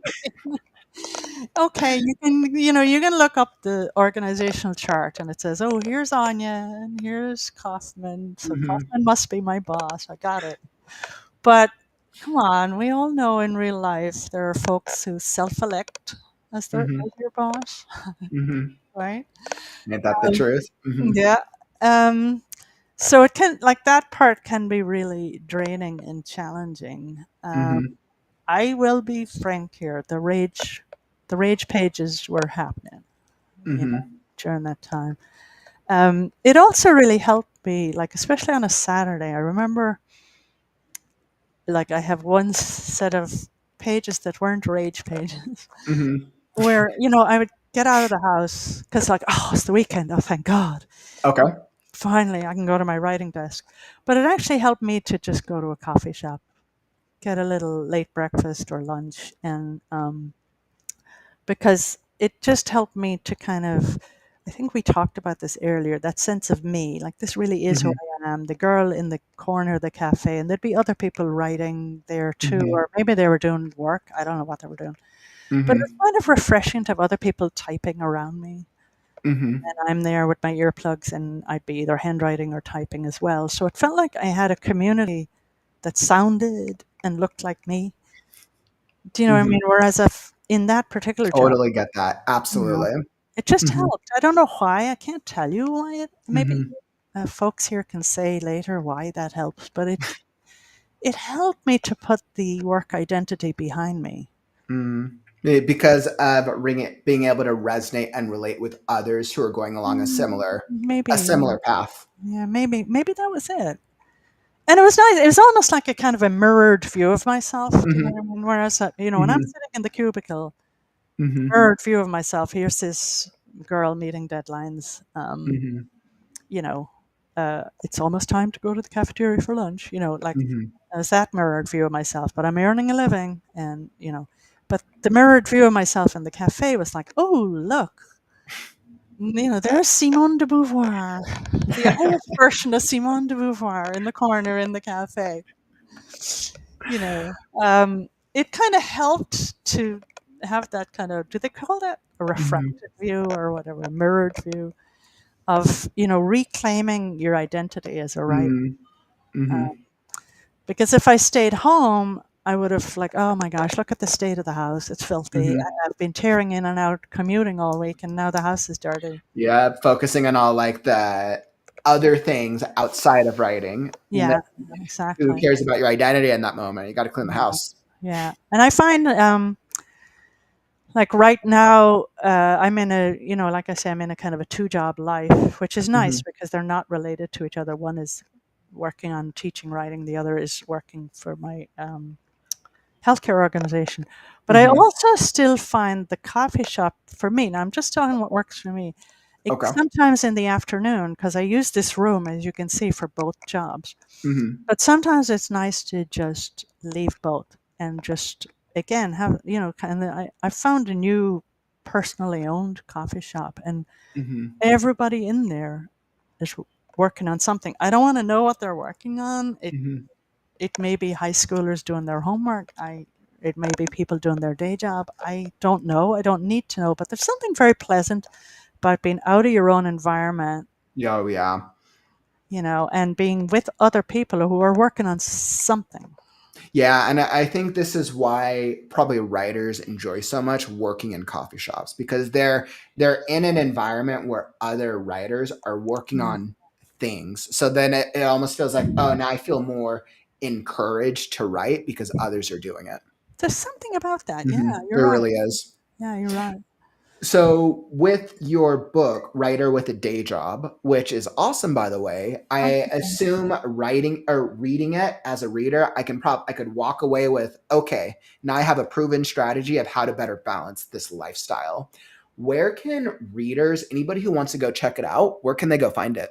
Okay, you can look up the organizational chart and it says, oh, here's Anya and here's Kauffman. So Mhm. Kauffman must be my boss. I got it. But come on, we all know in real life there are folks who self-elect as Mhm. your boss, Mhm. right? Ain't that the Um, truth? Mhm. yeah. Um, so it can, like, that part can be really draining and challenging. Mhm. I will be frank here. The rage pages were happening, Mhm. during that time. It also really helped me, like, especially on a Saturday. I remember, like, I have one set of pages that weren't rage pages, Mhm. where, I would get out of the house because, like, oh, it's the weekend. Oh, thank God. Okay. Finally, I can go to my writing desk. But it actually helped me to just go to a coffee shop, get a little late breakfast or lunch, and because it just helped me to kind of, I think we talked about this earlier, that sense of me, like this really is who Mhm. I the girl in the corner of the cafe, and there'd be other people writing there too, Mhm. or maybe they were doing work. I don't know what they were doing. But it's Mhm. kind of refreshing to have other people typing around me. Mhm. And I'm there with my earplugs, and I'd be either handwriting or typing as well. So it felt like I had a community that sounded and looked like me. Do you know what I Mhm. mean? Whereas if in that particular job, Totally get that. you know, Absolutely. it just Mhm. helped. I don't know why. I can't tell you why it. Maybe Mhm. folks here can say later why that helps, but it helped me to put the work identity behind me. Mm. Because of being able to resonate and relate with others who are going along a Maybe, similar path. yeah, maybe that was it. And it was nice. It was almost like a kind of a mirrored view of myself. Do you know Mhm. what I mean? Whereas, when I'm Mhm. sitting in the cubicle, Mhm. mirrored view of myself. Here's this girl meeting deadlines. Mhm. You know, it's almost time to go to the cafeteria for lunch. Like Mhm. as that mirrored view of myself. But I'm earning a living, and but the mirrored view of myself in the cafe was like, oh look, there's Simone de Beauvoir, the Irish version of Simone de Beauvoir in the corner in the cafe. You know, it kind of helped to have that kind of, do they call that a Mhm. refracted view or whatever, a mirrored view of, reclaiming your identity as a writer. Mhm. Mhm. Because if I stayed home, I would have like, oh my gosh, look at the state of the house. It's filthy. Mhm. I've been tearing in and out, commuting all week, and now the house is dirty. Yeah, focusing on all like the other things outside of writing. Yeah, Who exactly. cares about your identity in that moment? You got to clean the Yeah, house. yeah. And I find, like right now, I'm in a, like I say, I'm in a kind of a two job life, which is nice Mhm. because they're not related to each other. One is working on teaching writing, the other is working for my healthcare organization. But I Mhm. also still find the coffee shop for me. Now I'm just telling what works for me. Okay. Sometimes in the afternoon, because I use this room, as you can see, for both jobs. Mhm. But sometimes it's nice to just leave both and just again have kind of. I found a new personally owned coffee shop, and Mhm. everybody in there is working on something. I don't want to know what they're working on. Mhm. It may be high schoolers doing their homework. It may be people doing their day job. I don't know. I don't need to know. But there's something very pleasant about being out of your own environment, Yeah, oh, yeah. and being with other people who are working on something. Yeah, and I think this is why probably writers enjoy so much working in coffee shops because they're in an environment where other writers are working Mm. on things. So then it almost feels like, oh, now I feel more encouraged to write because others are doing it. There's something about that. Yeah, you're There right. really is. Yeah, you're right. So, with your book, Writer with a Day Job, which is awesome, by the way, I assume writing or reading it as a reader, I could walk away with, okay, now I have a proven strategy of how to better balance this lifestyle. Where can readers, anybody who wants to go check it out, where can they go find it?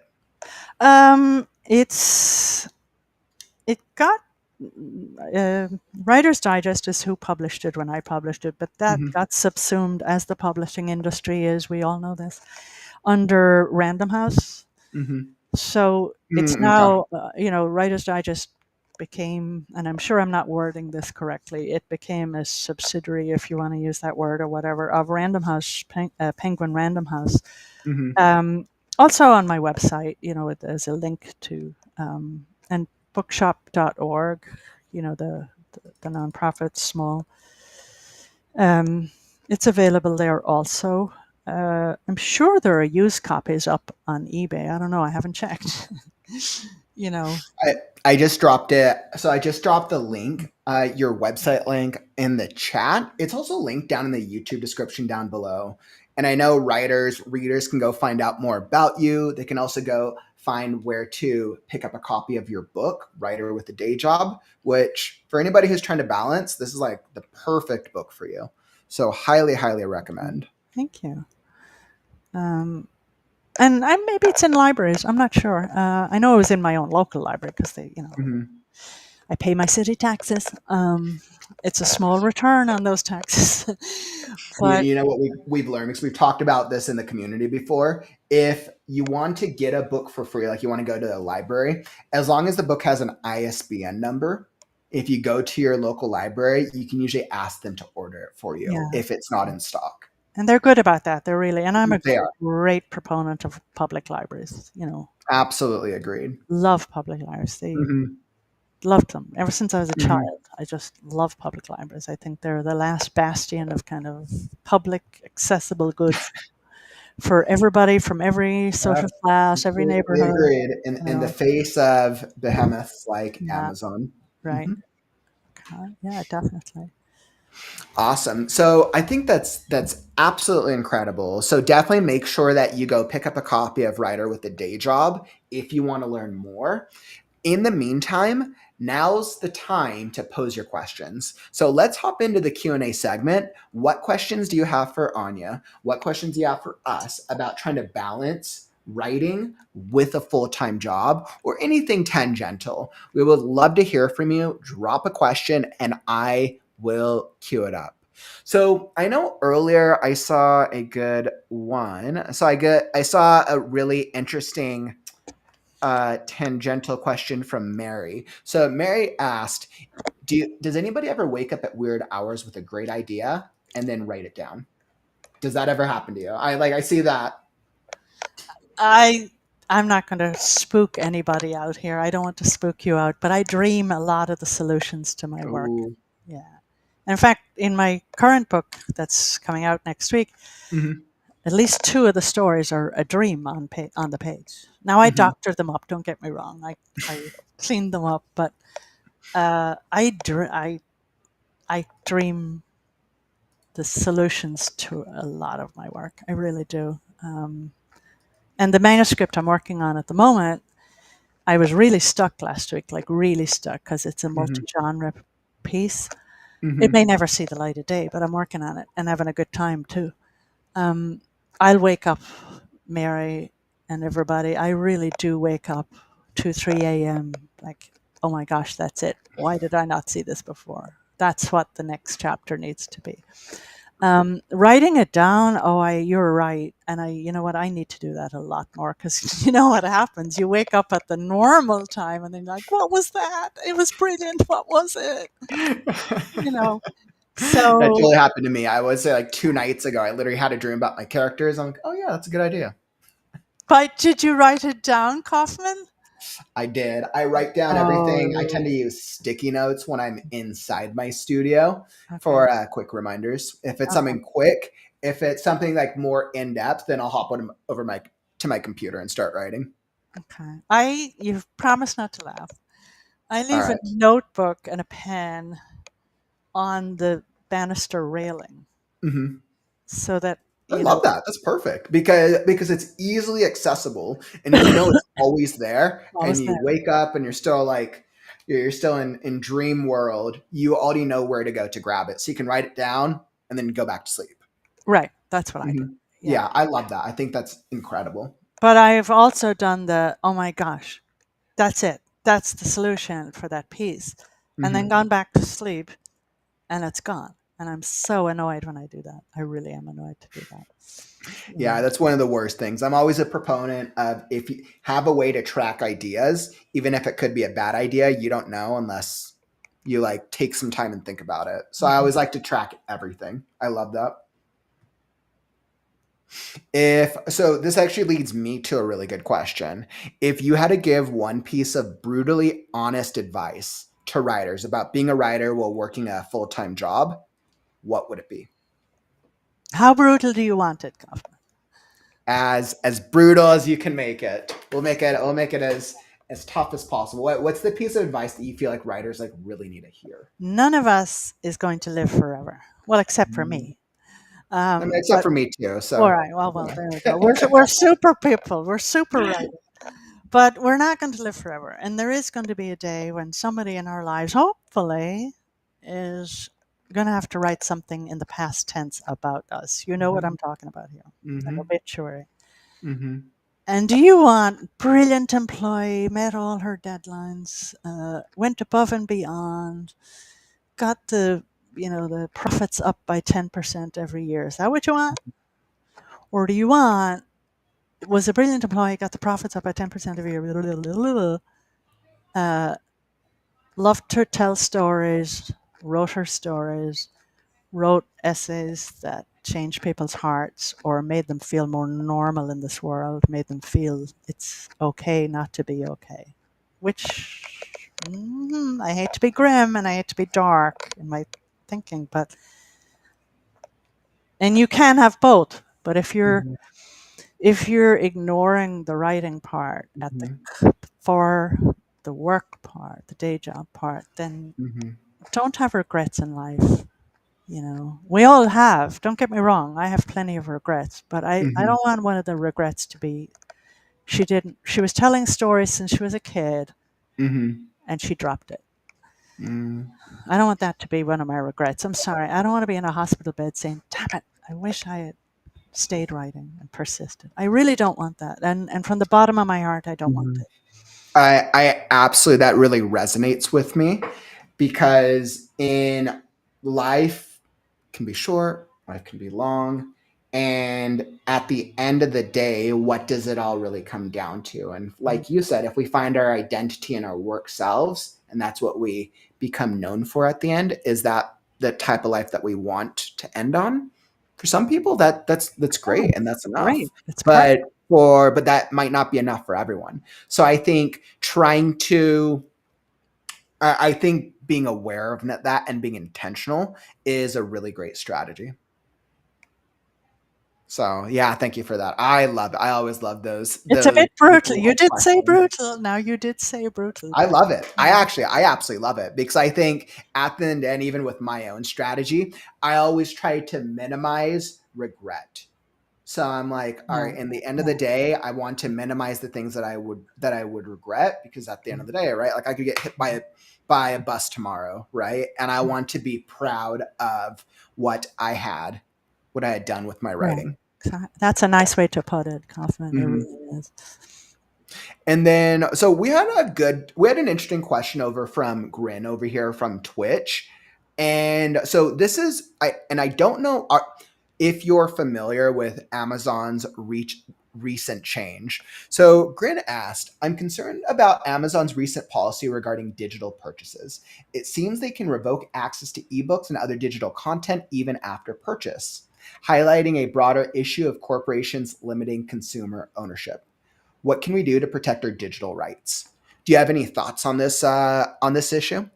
It got uh, Writer's Digest is who published it when I published it, but that Hmm. got subsumed, as the publishing industry is. We all know this, under Random House. Hmm. So it's Okay. now, Writer's Digest became, and I'm sure I'm not wording this correctly, it became a subsidiary, if you want to use that word or whatever, of Random House, Penguin Random House. Hmm. Um, Also on my website, there's a link to, and bookshop.org, the nonprofit, small. Um, it's available there also. I'm sure there are used copies up on eBay. I don't know. I haven't checked. you know, I, I just dropped it. So I just dropped the link, your website link in the chat. It's also linked down in the YouTube description down below. And I know readers can go find out more about you. They can also go find where to pick up a copy of your book, Writer with a Day Job, which for anybody who's trying to balance, this is like the perfect book for you. So highly, highly recommend. thank you. And maybe it's in libraries. I'm not sure. I know it was in my own local library because they. Mhm. I pay my city taxes. It's a small return on those taxes. But You know what we've learned, because we've talked about this in the community before. If you want to get a book for free, like you want to go to the library, as long as the book has an ISBN number, if you go to your local library, you can usually ask them to order it for you yeah, if it's not in stock. and they're good about that. They're really, and I'm a They are. great proponent of public libraries. Absolutely agreed. Love public libraries. They Hmm. loved them ever since I was a Hmm. child. I just love public libraries. I think they're the last bastion of kind of public accessible goods for everybody from every social class, every Completely neighborhood. agreed. You In the know, face of behemoths like yeah, Amazon. right. Hmm. Yeah, definitely. Awesome. So I think that's absolutely incredible. So definitely make sure that you go pick up a copy of Writer with a Day Job if you want to learn more. In the meantime, now's the time to pose your questions. So let's hop into the Q&A segment. What questions do you have for Áine? What questions do you have for us about trying to balance writing with a full-time job or anything tangential? We would love to hear from you. Drop a question and I will queue it up. So I know earlier I saw a good one. So I saw a really interesting tangential question from Mary. So Mary asked, does anybody ever wake up at weird hours with a great idea and then write it down? Does that ever happen to you? I see that. I'm not going to spook anybody out here. I don't want to spook you out, but I dream a lot of the solutions to my work. Ooh. Yeah. In fact, in my current book that's coming out next week, Mhm. at least 2 of the stories are a dream on the page. Now I Mhm. doctored them up. Don't get me wrong. I cleaned them up, but I dream the solutions to a lot of my work. I really do. And the manuscript I'm working on at the moment, I was really stuck last week, like really stuck, because it's a Mhm. multi-genre piece. It Mhm. may never see the light of day, but I'm working on it and having a good time too. I'll wake up, Mary and everybody. I really do wake up 2, 3 a.m. like, oh my gosh, that's it. Why did I not see this before? That's what the next chapter needs to be. Writing it down, you're right. And you know what? I need to do that a lot more, because you know what happens? You wake up at the normal time and then you're like, what was that? It was brilliant. What was it? You know, That so, totally happened to me. I was like 2 nights ago. I literally had a dream about my characters. I'm like, oh yeah, that's a good idea. but did you write it down, Kauffman? I did. I write down everything. I tend Oh, to use sticky notes when I'm inside my studio okay. for quick reminders. If it's Okay. something quick, if it's something like more in depth, then I'll hop on over to my computer and start writing. Okay. You've promised not to laugh. I All leave a right. notebook and a pen on the banister railing Hmm. so that, I love that. That's perfect because it's easily accessible, and you know it's always there. I And was you there. wake up and you're still like you're still in dream world. You already know where to go to grab it, so you can write it down and then go back to sleep. Right. That's what I do. Hmm. Yeah. Yeah, I love that. I think that's incredible. But I've also done oh my gosh, that's it. That's the solution for that piece. And then Hmm. gone back to sleep and it's gone. And I'm so annoyed when I do that. I really am annoyed to do that. Yeah, Yeah. that's one of the worst things. I'm always a proponent of, if you have a way to track ideas, even if it could be a bad idea, you don't know unless you like take some time and think about it. So I Mhm. always like to track everything. I love that. If so, this actually leads me to a really good question. If you had to give one piece of brutally honest advice to writers about being a writer while working a full-time job, what would it be? How brutal do you want it, Kaufman? As brutal as you can make it. We'll make it as tough as possible. What's the piece of advice that you feel like writers like really need to hear? None of us is going to live forever. Well, except for Mm. me. I mean, except But for me too. all So right. Well, there we go. We're super people. We're super writers. But we're not going to live forever. And there is going to be a day when somebody in our lives, hopefully, is going to have to write something in the past tense about us. You know what Mhm. I'm talking about here, an Mhm. obituary. Mhm. And do you want brilliant employee, met all her deadlines, went above and beyond, got the profits up by 10% every year? Is that what you want? Or do you want, was a brilliant employee, got the profits up by 10% every year, loved to tell stories, wrote her stories, wrote essays that changed people's hearts or made them feel more normal in this world, made them feel it's okay not to be okay. Which I hate to be grim and I hate to be dark in my thinking, and you can have both. But if you're ignoring the writing part for the work part, the day job part, then don't have regrets in life. We all have. Don't get me wrong. I have plenty of regrets, but I don't want one of the regrets to be she was telling stories since she was a kid and she dropped it. I don't want that to be one of my regrets. I'm sorry. I don't want to be in a hospital bed saying, damn it, I wish I had stayed writing and persisted. I really don't want that. And from the bottom of my heart, I don't want it. I absolutely, that really resonates with me, because in life can be short, life can be long. And at the end of the day, what does it all really come down to? And like you said, if we find our identity in our work selves, and that's what we become known for at the end, is that the type of life that we want to end on? For some people, that's great and that's enough. Great. It's But but that might not be enough for everyone. So I think I think being aware of that and being intentional is a really great strategy. So yeah, thank you for that. I love it. I always love those. It's a bit brutal. You did say questions. brutal. Now you did say brutal. I love it. I absolutely love it, because I think at the end, and even with my own strategy, I always try to minimize regret. So I'm like, all right, in the end of the day, I want to minimize the things that I would regret, because at the end of the day, right? Like I could get hit by a bus tomorrow, right? And I want to be proud of what I had done with my writing. That's a nice way to put it, Kauffman. It really is. And then, so we had an interesting question over from Grin over here from Twitch. And so this is, I don't know if you're familiar with Amazon's recent change. So Grin asked, I'm concerned about Amazon's recent policy regarding digital purchases. It seems they can revoke access to ebooks and other digital content even after purchase, highlighting a broader issue of corporations limiting consumer ownership. What can we do to protect our digital rights? Do you have any thoughts on this issue?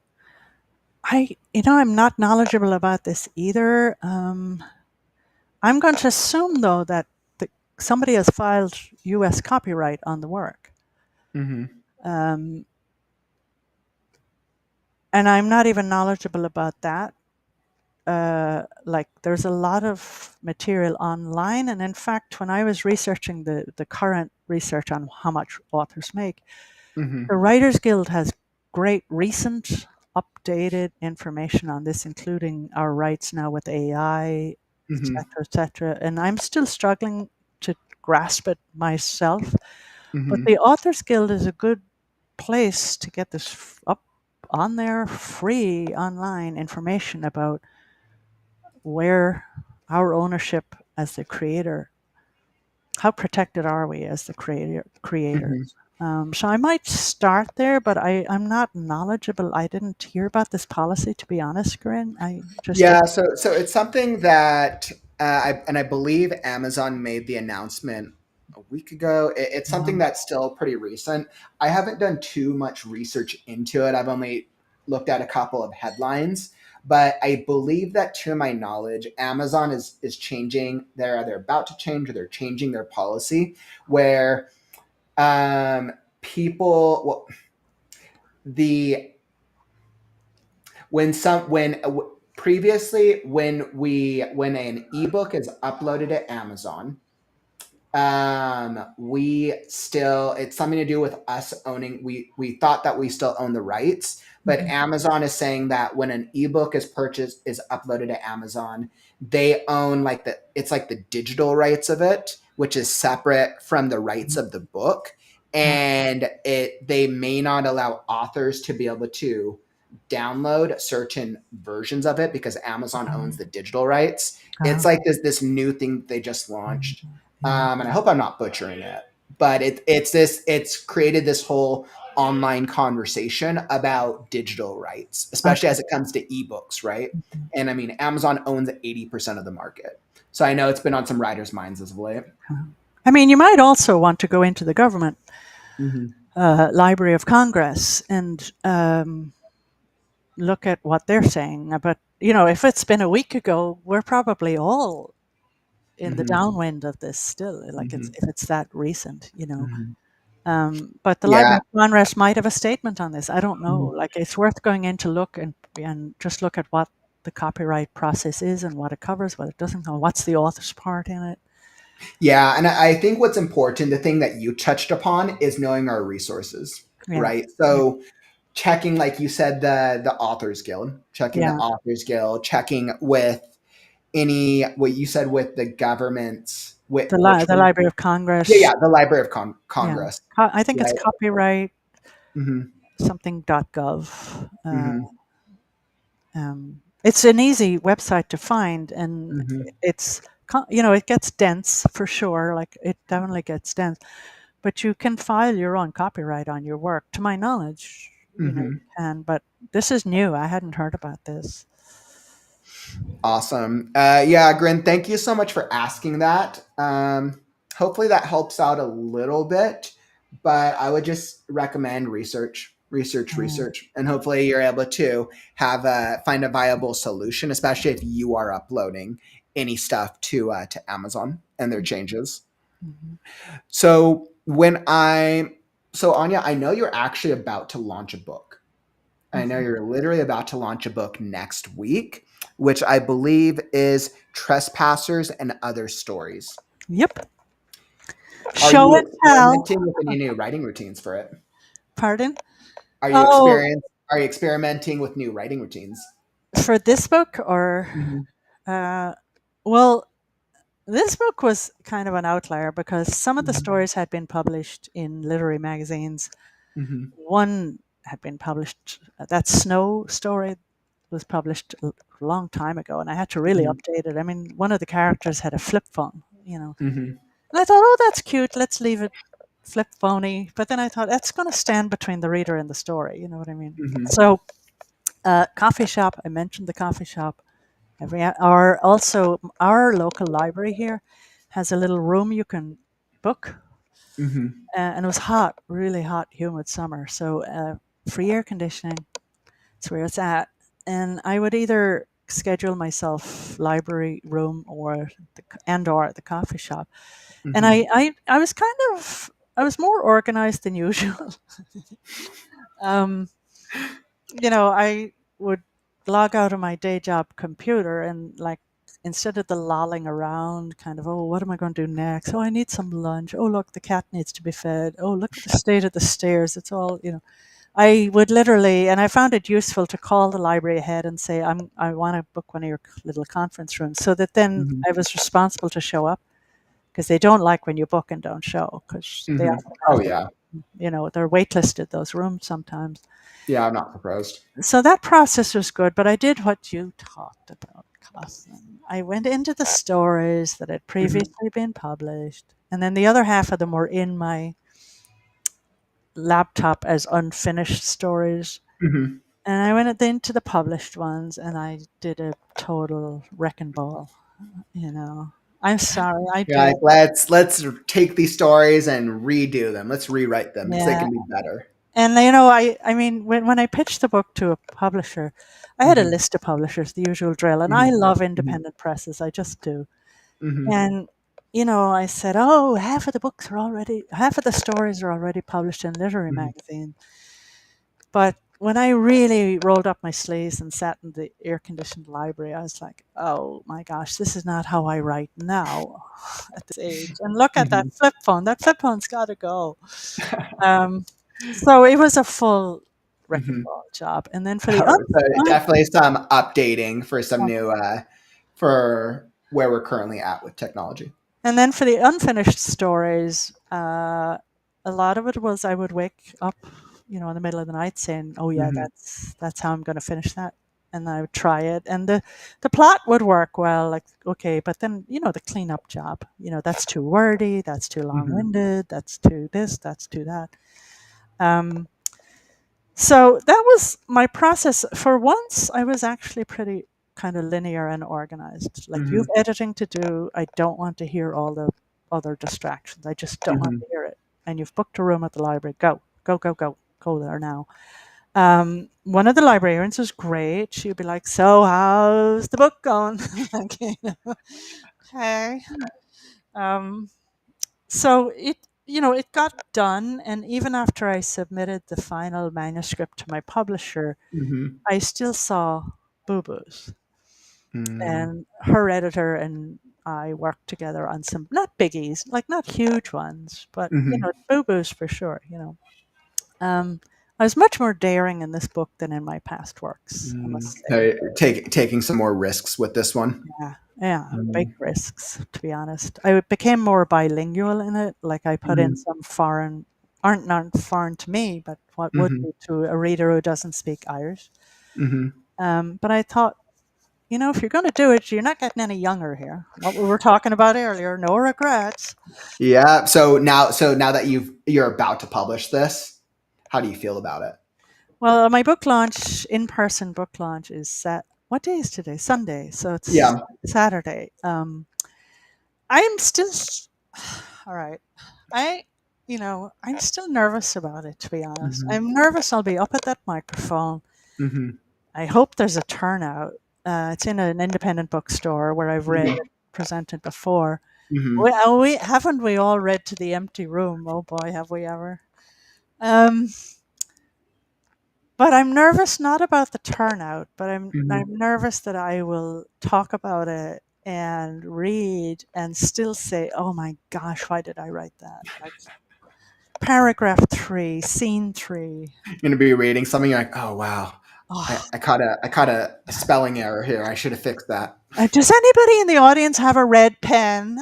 I'm not knowledgeable about this either. I'm going to assume, though, that somebody has filed U.S. copyright on the work. And I'm not even knowledgeable about that. Like there's a lot of material online. And in fact, when I was researching the current research on how much authors make, the Writers Guild has great recent updated information on this, including our rights now with AI, et cetera. And I'm still struggling to grasp it myself. But the Authors Guild is a good place to get this up on there, free online information about where our ownership as the creator, how protected are we as the creators. So I might start there, but I'm not knowledgeable. I didn't hear about this policy, to be honest, Corinne. So it's something that I believe Amazon made the announcement a week ago. It's something that's still pretty recent. I haven't done too much research into it. I've only looked at a couple of headlines, but I believe that, to my knowledge, Amazon is changing. They're either about to change or they're changing their policy where previously when an ebook is uploaded to Amazon, it's something to do with us owning. We thought that we still own the rights, but Amazon is saying that when an ebook is uploaded to Amazon, they own it's like the digital rights of it, which is separate from the rights of the book, and they may not allow authors to be able to download certain versions of it because Amazon owns the digital rights. It's like this new thing they just launched, and I hope I'm not butchering it, but it's created this whole online conversation about digital rights, especially as it comes to ebooks, right? And I mean, Amazon owns 80% of the market, so I know it's been on some writers' minds as of late. I mean, you might also want to go into the government Library of Congress and look at what they're saying. But, if it's been a week ago, we're probably all in the downwind of this still, like if it's that recent, but the Library of Congress might have a statement on this. I don't know. Like, it's worth going in to look and just look at what the copyright process is and what it covers, what it doesn't cover, what's the author's part in it. Yeah, and I think what's important, the thing that you touched upon, is knowing our resources, right? So checking, like you said, the Authors Guild, checking the Authors Guild, checking with what you said with the government, with the Library of Congress. Yeah, the Library of Congress. I think it's copyright something.gov. It's an easy website to find, and it's it gets dense for sure. Like, it definitely gets dense, but you can file your own copyright on your work, to my knowledge. You can, but this is new. I hadn't heard about this. Awesome. Grin, thank you so much for asking that. Hopefully that helps out a little bit, but I would just recommend research, and hopefully you're able to find a viable solution, especially if you are uploading any stuff to Amazon and their changes. So Áine, I know you're actually about to launch a book. I know you're literally about to launch a book next week, which I believe is Trespassers and Other Stories. Yep. Show and tell. With any new writing routines for it? Pardon? Are you experimenting with new writing routines for this book, or? Well, this book was kind of an outlier because some of the stories had been published in literary magazines. One had been published. That snow story was published a long time ago, and I had to really update it. I mean, one of the characters had a flip phone, and I thought, oh, that's cute. Let's leave it flip phony. But then I thought, that's going to stand between the reader and the story. You know what I mean? So, coffee shop. I mentioned the coffee shop. Also, our local library here has a little room you can book. And it was hot, really hot, humid summer. So free air conditioning, that's where it's at. And I would either schedule myself library room or the coffee shop. And I was I was more organized than usual. I would log out of my day job computer and, like, instead of the lolling around kind of, oh, what am I going to do next? Oh, I need some lunch. Oh, look, the cat needs to be fed. Oh, look at the state of the stairs. It's all, I would literally, and I found it useful to call the library ahead and say, I want to book one of your little conference rooms, so that then I was responsible to show up, because they don't like when you book and don't show, because they they're waitlisted, those rooms sometimes. Yeah, I'm not surprised. So that process was good, but I did what you talked about, Kauffman. I went into the stories that had previously been published, and then the other half of them were in my laptop as unfinished stories. And I went into the published ones, and I did a total wrecking ball. I'm sorry. Let's take these stories and redo them. Let's rewrite them because they can be better. And I mean, when I pitched the book to a publisher, I had a list of publishers, the usual drill, and I love independent presses. I just do. And I said, oh, half of the stories are already published in literary magazine. But when I really rolled up my sleeves and sat in the air-conditioned library, I was like, oh my gosh, this is not how I write now at this age. And look at that flip phone. That flip phone's got to go. So it was a full wrecking ball job. And then for the definitely some updating for some new, for where we're currently at with technology. And then for the unfinished stories, a lot of it was I would wake up, in the middle of the night saying, "Oh yeah, Mhm. that's how I'm going to finish that," and I would try it, and the plot would work well. Like, okay, but then the cleanup job. That's too wordy. That's too Mhm. long-winded. That's too this. That's too that. Um, so that was my process. For once, I was actually pretty kind of linear and organized. Like, you have Mhm. editing to do. I don't want to hear all the other distractions. I just don't want Mhm. to hear it. And you've booked a room at the library. Go, go, go, go, go there now. One of the librarians was great. She'd be like, "So, how's the book going?" Like, okay. Um, so it got done, and even after I submitted the final manuscript to my publisher, Mhm. I still saw boo-boos. Mm. And her editor and I worked together on some, not biggies, like not huge ones, but Mhm. boo-boos for sure. I was much more daring in this book than in my past works, I must say. Taking some more risks with this one. Yeah, yeah, big Mm. risks, to be honest. I became more bilingual in it. Like, I put in Mhm. some foreign, aren't not foreign to me, but what would Mhm. be to a reader who doesn't speak Irish. Mhm. But I thought, if you're going to do it, you're not getting any younger here. What we were talking about earlier, no regrets. Yeah. So now that you're about to publish this, how do you feel about it? Well, my book launch, in-person book launch, is set. What day is today? Sunday. So it's Yeah. Saturday. I'm still all right. I, I'm still nervous about it, to be honest. Mhm. I'm nervous I'll be up at that microphone. Mhm. I hope there's a turnout. It's in an independent bookstore where I've read Mhm. it presented before. Mhm. We haven't we all read to the empty room? Oh boy, have we ever! Um, but I'm nervous not about the turnout, but I'm Mhm. nervous that I will talk about it and read and still say, "Oh my gosh, why did I write that?" Like, paragraph 3, scene 3. You're gonna be reading something, you're like, oh wow, Oh, I caught a spelling error here. I should have fixed that. does anybody in the audience have a red pen?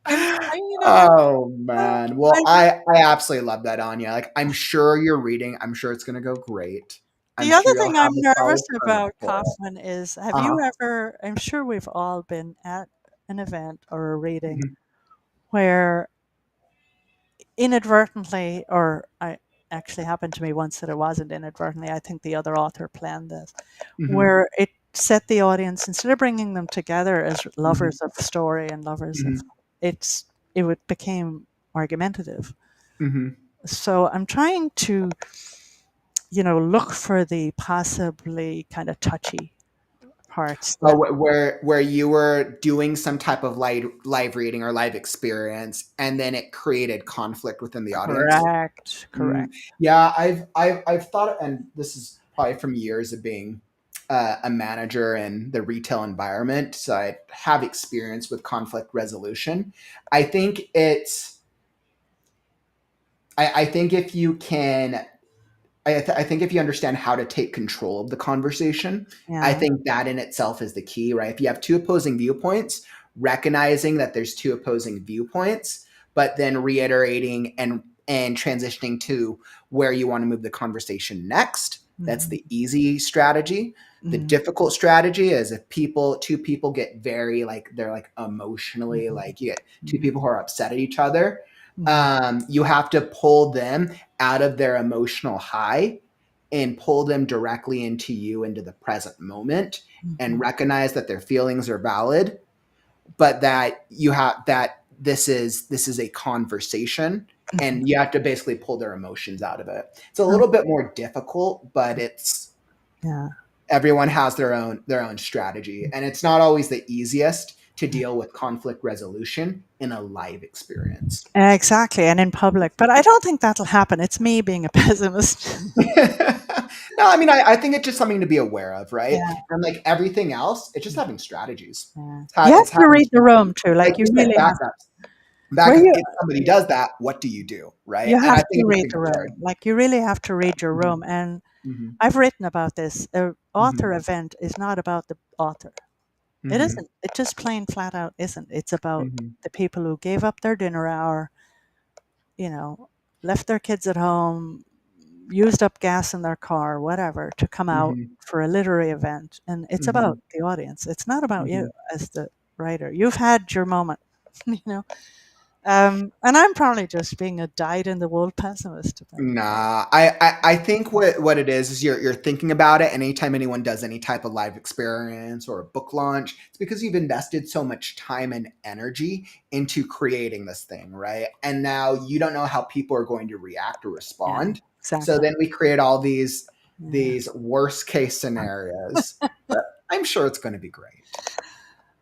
I you know, Oh I, man. Well, I, I absolutely love that, Anya. Like, I'm sure you're reading. I'm sure it's gonna go great. I'm the other sure you'll thing I'm have a nervous solid turnout about, for it. Kauffman, is, have Uh-huh. you ever, I'm sure we've all been at an event or a reading Mhm. where inadvertently, or I actually happened to me once that it wasn't inadvertently, I think the other author planned this, Mhm. where it set the audience, instead of bringing them together as Mhm. lovers of story and lovers of, Mhm. it became argumentative. Mhm. So I'm trying to, look for the possibly kind of touchy parts Oh, that. where you were doing some type of live reading or live experience, and then it created conflict within the audience. Correct, Mm, correct. yeah, I've thought, and this is probably from years of being a manager in the retail environment, so I have experience with conflict resolution. I think it's, I think if you can, I think if you understand how to take control of the conversation, I Yeah. think that in itself is the key, right? If you have two opposing viewpoints, recognizing that there's two opposing viewpoints, but then reiterating and transitioning to where you want to move the conversation next. That's Mhm, the easy strategy. The mhm, difficult strategy is if two people get very like they're like emotionally mhm, like you get two mhm, people who are upset at each other. mhm, You have to pull them out of their emotional high and pull them directly into you, into the present moment, and mhm, recognize that their feelings are valid, but that you have that this is a conversation, mhm. and you have to basically pull their emotions out of it. It's a Oh, little bit more difficult, but it's yeah. everyone has their own strategy, and it's not always the easiest to deal with conflict resolution in a live experience. Exactly, and in public, but I don't think that'll happen. It's me being a pessimist. No, I mean, I think it's just something to be aware of, right? Yeah, And like everything else, it's just having strategies. yeah. It's, You have it's to having read the strategies. room too, Like like, you you said, really have. backups. Where Backup. you If somebody does that, what do you do, right? you And have I to think it's read something the to room, learn. like, you really have to read your Mhm. room, and Mhm. I've written about this. A Mhm. author event is not about the author. It Mm-hmm. isn't. It just plain flat out isn't. It's about Mm-hmm. the people who gave up their dinner hour, you know, left their kids at home, used up gas in their car, whatever, to come out Mm-hmm. for a literary event. And it's Mm-hmm. about the audience. It's not about Mm-hmm. you as the writer. You've had your moment, you know. And I'm probably just being a dyed in the wool pessimist about it. Nah, I think what it is you're thinking about it, and anytime anyone does any type of live experience or a book launch, it's because you've invested so much time and energy into creating this thing, right? And now you don't know how people are going to react or Yeah, respond. So exactly. then we create all Yeah. these worst case scenarios. But I'm sure it's going to be great.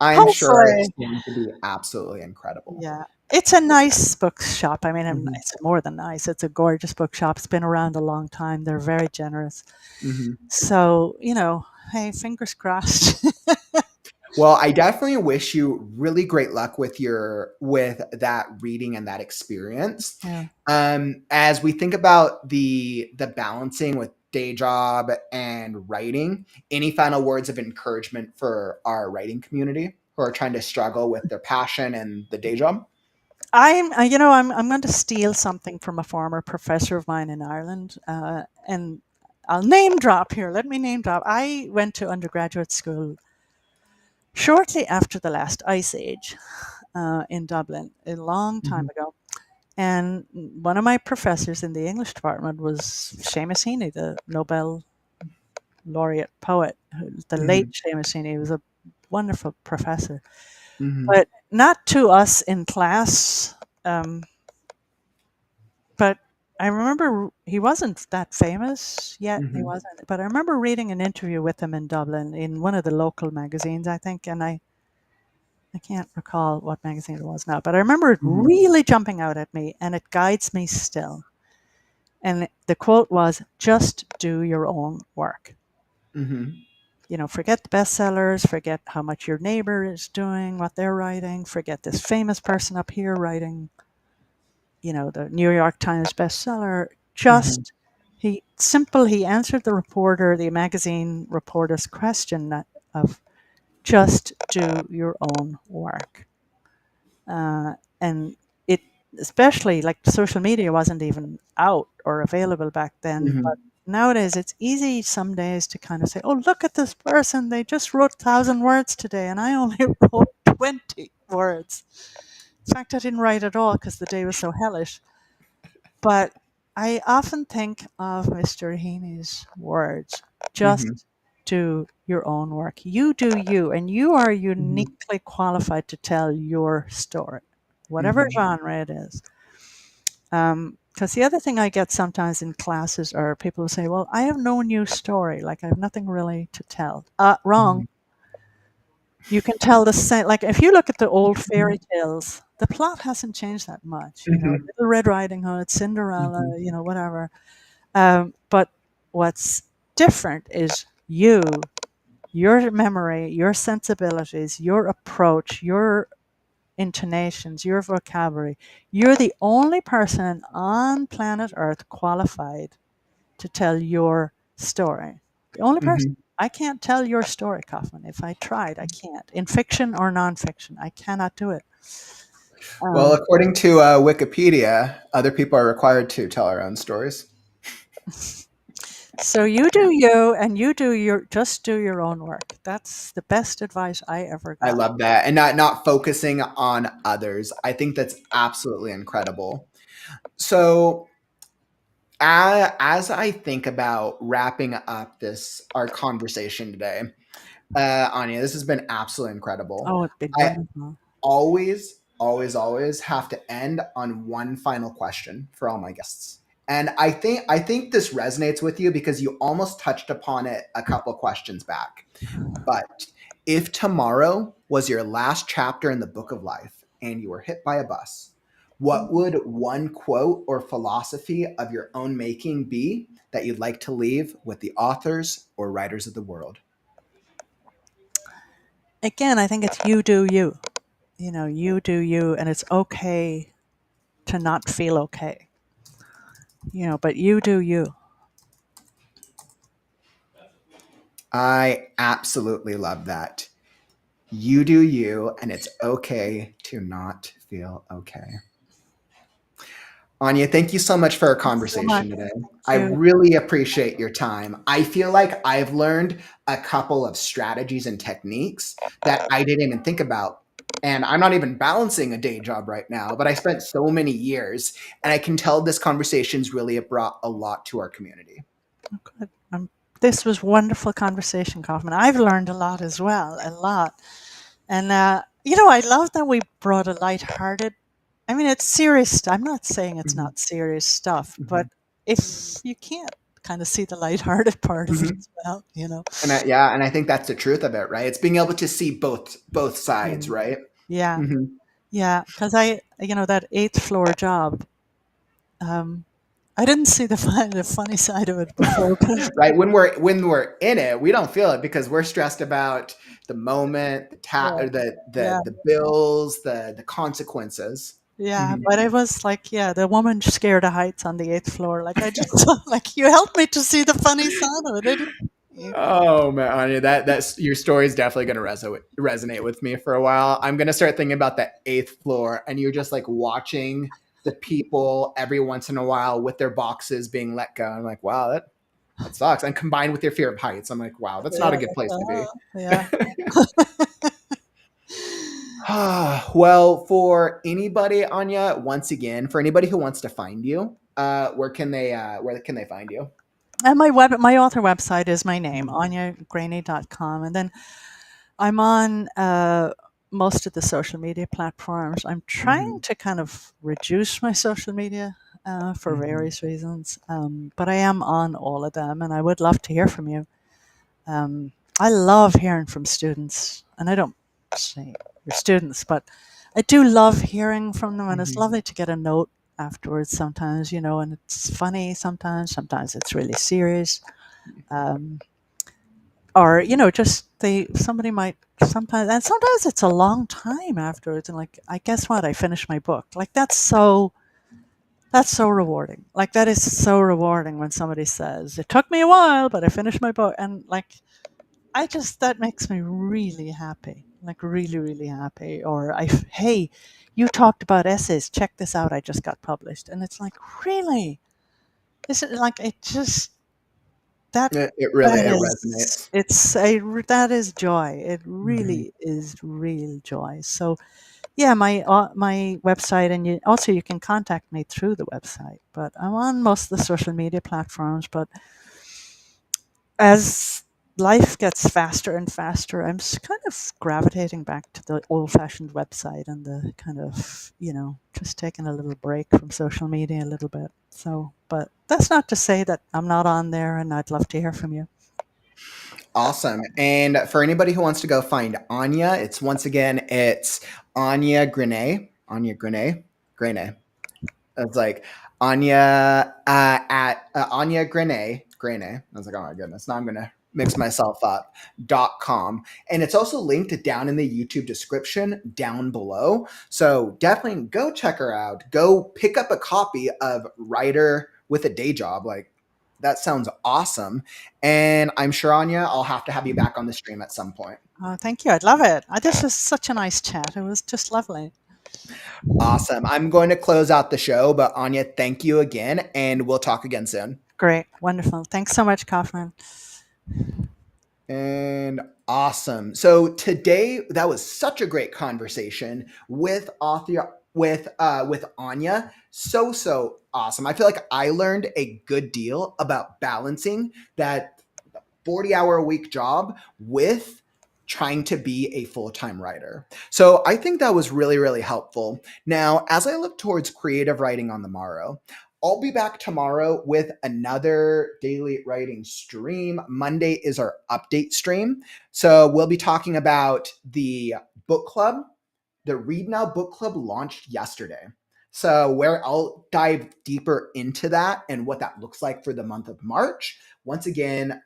I'm sure it's Hopefully. going to be absolutely incredible. Yeah. It's a nice bookshop. I mean, Hmm. it's more than nice. It's a gorgeous bookshop. It's been around a long time. They're very generous. Hmm. So, hey, fingers crossed. Well, I definitely wish you really great luck with with that reading and that experience. Yeah. As we think about the balancing with day job and writing, any final words of encouragement for our writing community who are trying to struggle with their passion and the day job? I'm going to steal something from a former professor of mine in Ireland, and I'll name drop here. Let me name drop. I went to undergraduate school shortly after the last ice age in Dublin, a long time Hmm. ago. And one of my professors in the English department was Seamus Heaney, the Nobel laureate poet, the late Hmm. Seamus Heaney. Was a wonderful professor, Hmm. but not to us in class. Um, but I remember he wasn't that famous yet. He Hmm. wasn't. But I remember reading an interview with him in Dublin in one of the local magazines, I think, and I can't recall what magazine it was now, but I remember it Hmm. really jumping out at me, and it guides me still. And the quote was, "Just do your own work. Hmm. Forget the bestsellers, forget how much your neighbor is doing, what they're writing, forget this famous person up here writing, the New York Times bestseller. Hmm. Just he answered the magazine reporter's question of just do your own work." And it, especially like social media wasn't even out or available back then, Hmm. but nowadays it's easy some days to kind of say, "Oh, look at this person, they just wrote 1,000 words today and I only wrote 20 words." In fact, I didn't write at all because the day was so hellish. But I often think of Mr. Heaney's words: Hmm. just do your own work. You do you, and you are Hmm. uniquely qualified to tell your story, whatever Hmm. genre it is. Because the other thing I get sometimes in classes are people who say, "Well, I have no new story, like I have nothing really to tell." Wrong. You can tell the same. Like if you look at the old fairy tales, the plot hasn't changed that much. Hmm. Little Red Riding Hood, Cinderella, Hmm. whatever. But what's different is your memory, your sensibilities, your approach, your intonations, your vocabulary. You're the only person on planet Earth qualified to tell your story. The only person. Hmm. I can't tell your story, Kauffman. If I tried, I can't. In fiction or nonfiction, I cannot do it. Well, Um, according to Wikipedia, other people are required to tell our own stories. so you do you, and just do your own work. That's the best advice I ever I got. love that, and not focusing on others. I think that's absolutely incredible. So, as I think about wrapping up this our conversation today, Anya, this has been absolutely incredible. Oh, it'd be I wonderful. always have to end on one final question for all my guests. And I think this resonates with you because you almost touched upon it a couple questions back. But if tomorrow was your last chapter in the book of life and you were hit by a bus, what would one quote or philosophy of your own making be that you'd like to leave with the authors or writers of the world? Again, I think it's you do you. You do you, and it's okay to not feel okay. But you do you. I absolutely love that. You do you, and it's okay to not feel okay. Áine, thank you so much for our So much. conversation today. I You. really appreciate your time. I feel like I've learned a couple of strategies and techniques that I didn't even think about. And I'm not even balancing a day job right now, but I spent so many years, and I can tell this conversation's really brought a lot to our community. Oh, good. This was wonderful conversation, Kauffman. I've learned a lot as well, a lot. And, I love that we brought a lighthearted. I mean, it's serious. I'm not saying it's Mhm, not serious stuff, but mhm, if you can't kind of see the lighthearted part of it mhm. as well. And I think that's the truth of it, right? It's being able to see both sides, Mm. right? Yeah, Hmm. yeah. Because that eighth floor job, um, I didn't see the funny side of it before. Right, when we're in it, we don't feel it because we're stressed about the moment, Yeah, or the yeah. the bills, the consequences. Yeah, Mhm. but it was like, yeah, the woman scared of heights on the eighth floor. Like I just like you helped me to see the funny side of it. Yeah. Oh man, Áine, that's your story is definitely going to resonate with me for a while. I'm going to start thinking about that eighth floor, and you're just like watching the people every once in a while with their boxes being let go. I'm like, wow, that sucks. And combined with your fear of heights, I'm like, wow, that's not Yeah, a good place to be. yeah. Well, for anybody, Anya, once again, for anybody who wants to find you, where can they find you? And my author website is my name, Mhm, AineGreaney.com. And then I'm on most of the social media platforms. I'm trying mhm, to kind of reduce my social media for mhm, various reasons. But I am on all of them, and I would love to hear from you. Um, I love hearing from students, and I don't say your students, but I do love hearing from them, and it's mhm. lovely to get a note afterwards sometimes, and it's funny sometimes it's really serious. Um, or, just somebody might sometimes it's a long time afterwards, and like, I guess what, I finished my book. Like that's so rewarding. Like that is so rewarding when somebody says, it took me a while, but I finished my book. And like, that makes me really happy, like really, really happy. Or hey, you talked about essays. Check this out. I just got published. And it's like, really? This is like, it just, that, It really that it is, resonates. that is joy. It Mhm. really is real joy. So yeah, my website, and you can contact me through the website, but I'm on most of the social media platforms. But as life gets faster and faster, I'm kind of gravitating back to the old fashioned website and the kind of, just taking a little break from social media a little bit. So, but that's not to say that I'm not on there, and I'd love to hear from you. Awesome. And for anybody who wants to go find Anya, it's Áine Greaney. Áine Greaney. Greaney. It's like Anya at Anya Greaney. Greaney. I was like, oh my goodness. Now I'm gonna mix myself up. .com. And it's also linked down in the YouTube description down below. So definitely go check her out. Go pick up a copy of Writer with a Day Job. Like that sounds awesome. And I'm sure, Anya, I'll have to have you back on the stream at some point. Oh, thank you. I'd love it. This was such a nice chat. It was just lovely. Awesome. I'm going to close out the show, but Anya, thank you again, and we'll talk again soon. Great. Wonderful. Thanks so much, Kauffman. And awesome. So today that was such a great conversation with Anya. So awesome. I feel like I learned a good deal about balancing that 40-hour a week job with trying to be a full-time writer. So I think that was really, really helpful. Now, as I look towards creative writing on the morrow, I'll be back tomorrow with another daily writing stream. Monday is our update stream. So we'll be talking about the book club. The Read Now book club launched yesterday. So where I'll dive deeper into that and what that looks like for the month of March. Once again,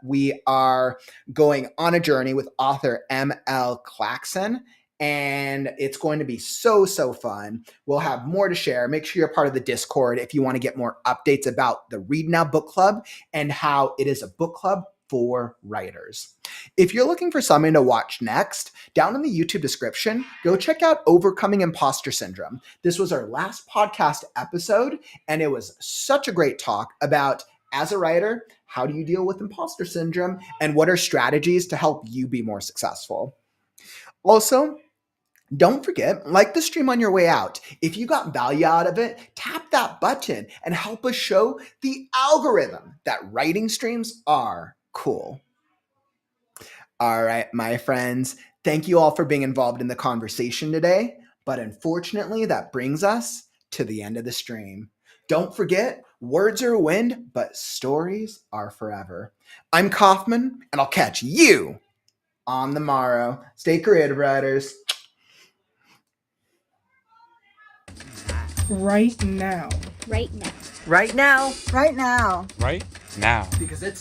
we are going on a journey with author M.L. Claxon, and it's going to be so fun. We'll have more to share. Make sure you're part of the Discord if you want to get more updates about the Read Now book club and how it is a book club for writers. If you're looking for something to watch next, down in the YouTube description, go check out Overcoming Imposter Syndrome. This was our last podcast episode, and it was such a great talk about, as a writer, how do you deal with imposter syndrome and what are strategies to help you be more successful? Also, don't forget, like the stream on your way out. If you got value out of it, tap that button and help us show the algorithm that writing streams are cool. All right, my friends, thank you all for being involved in the conversation today. But unfortunately, that brings us to the end of the stream. Don't forget, words are wind, but stories are forever. I'm Kauffman, and I'll catch you on the morrow. Stay creative, writers. Right now. Right now. Right now. Right now. Because it's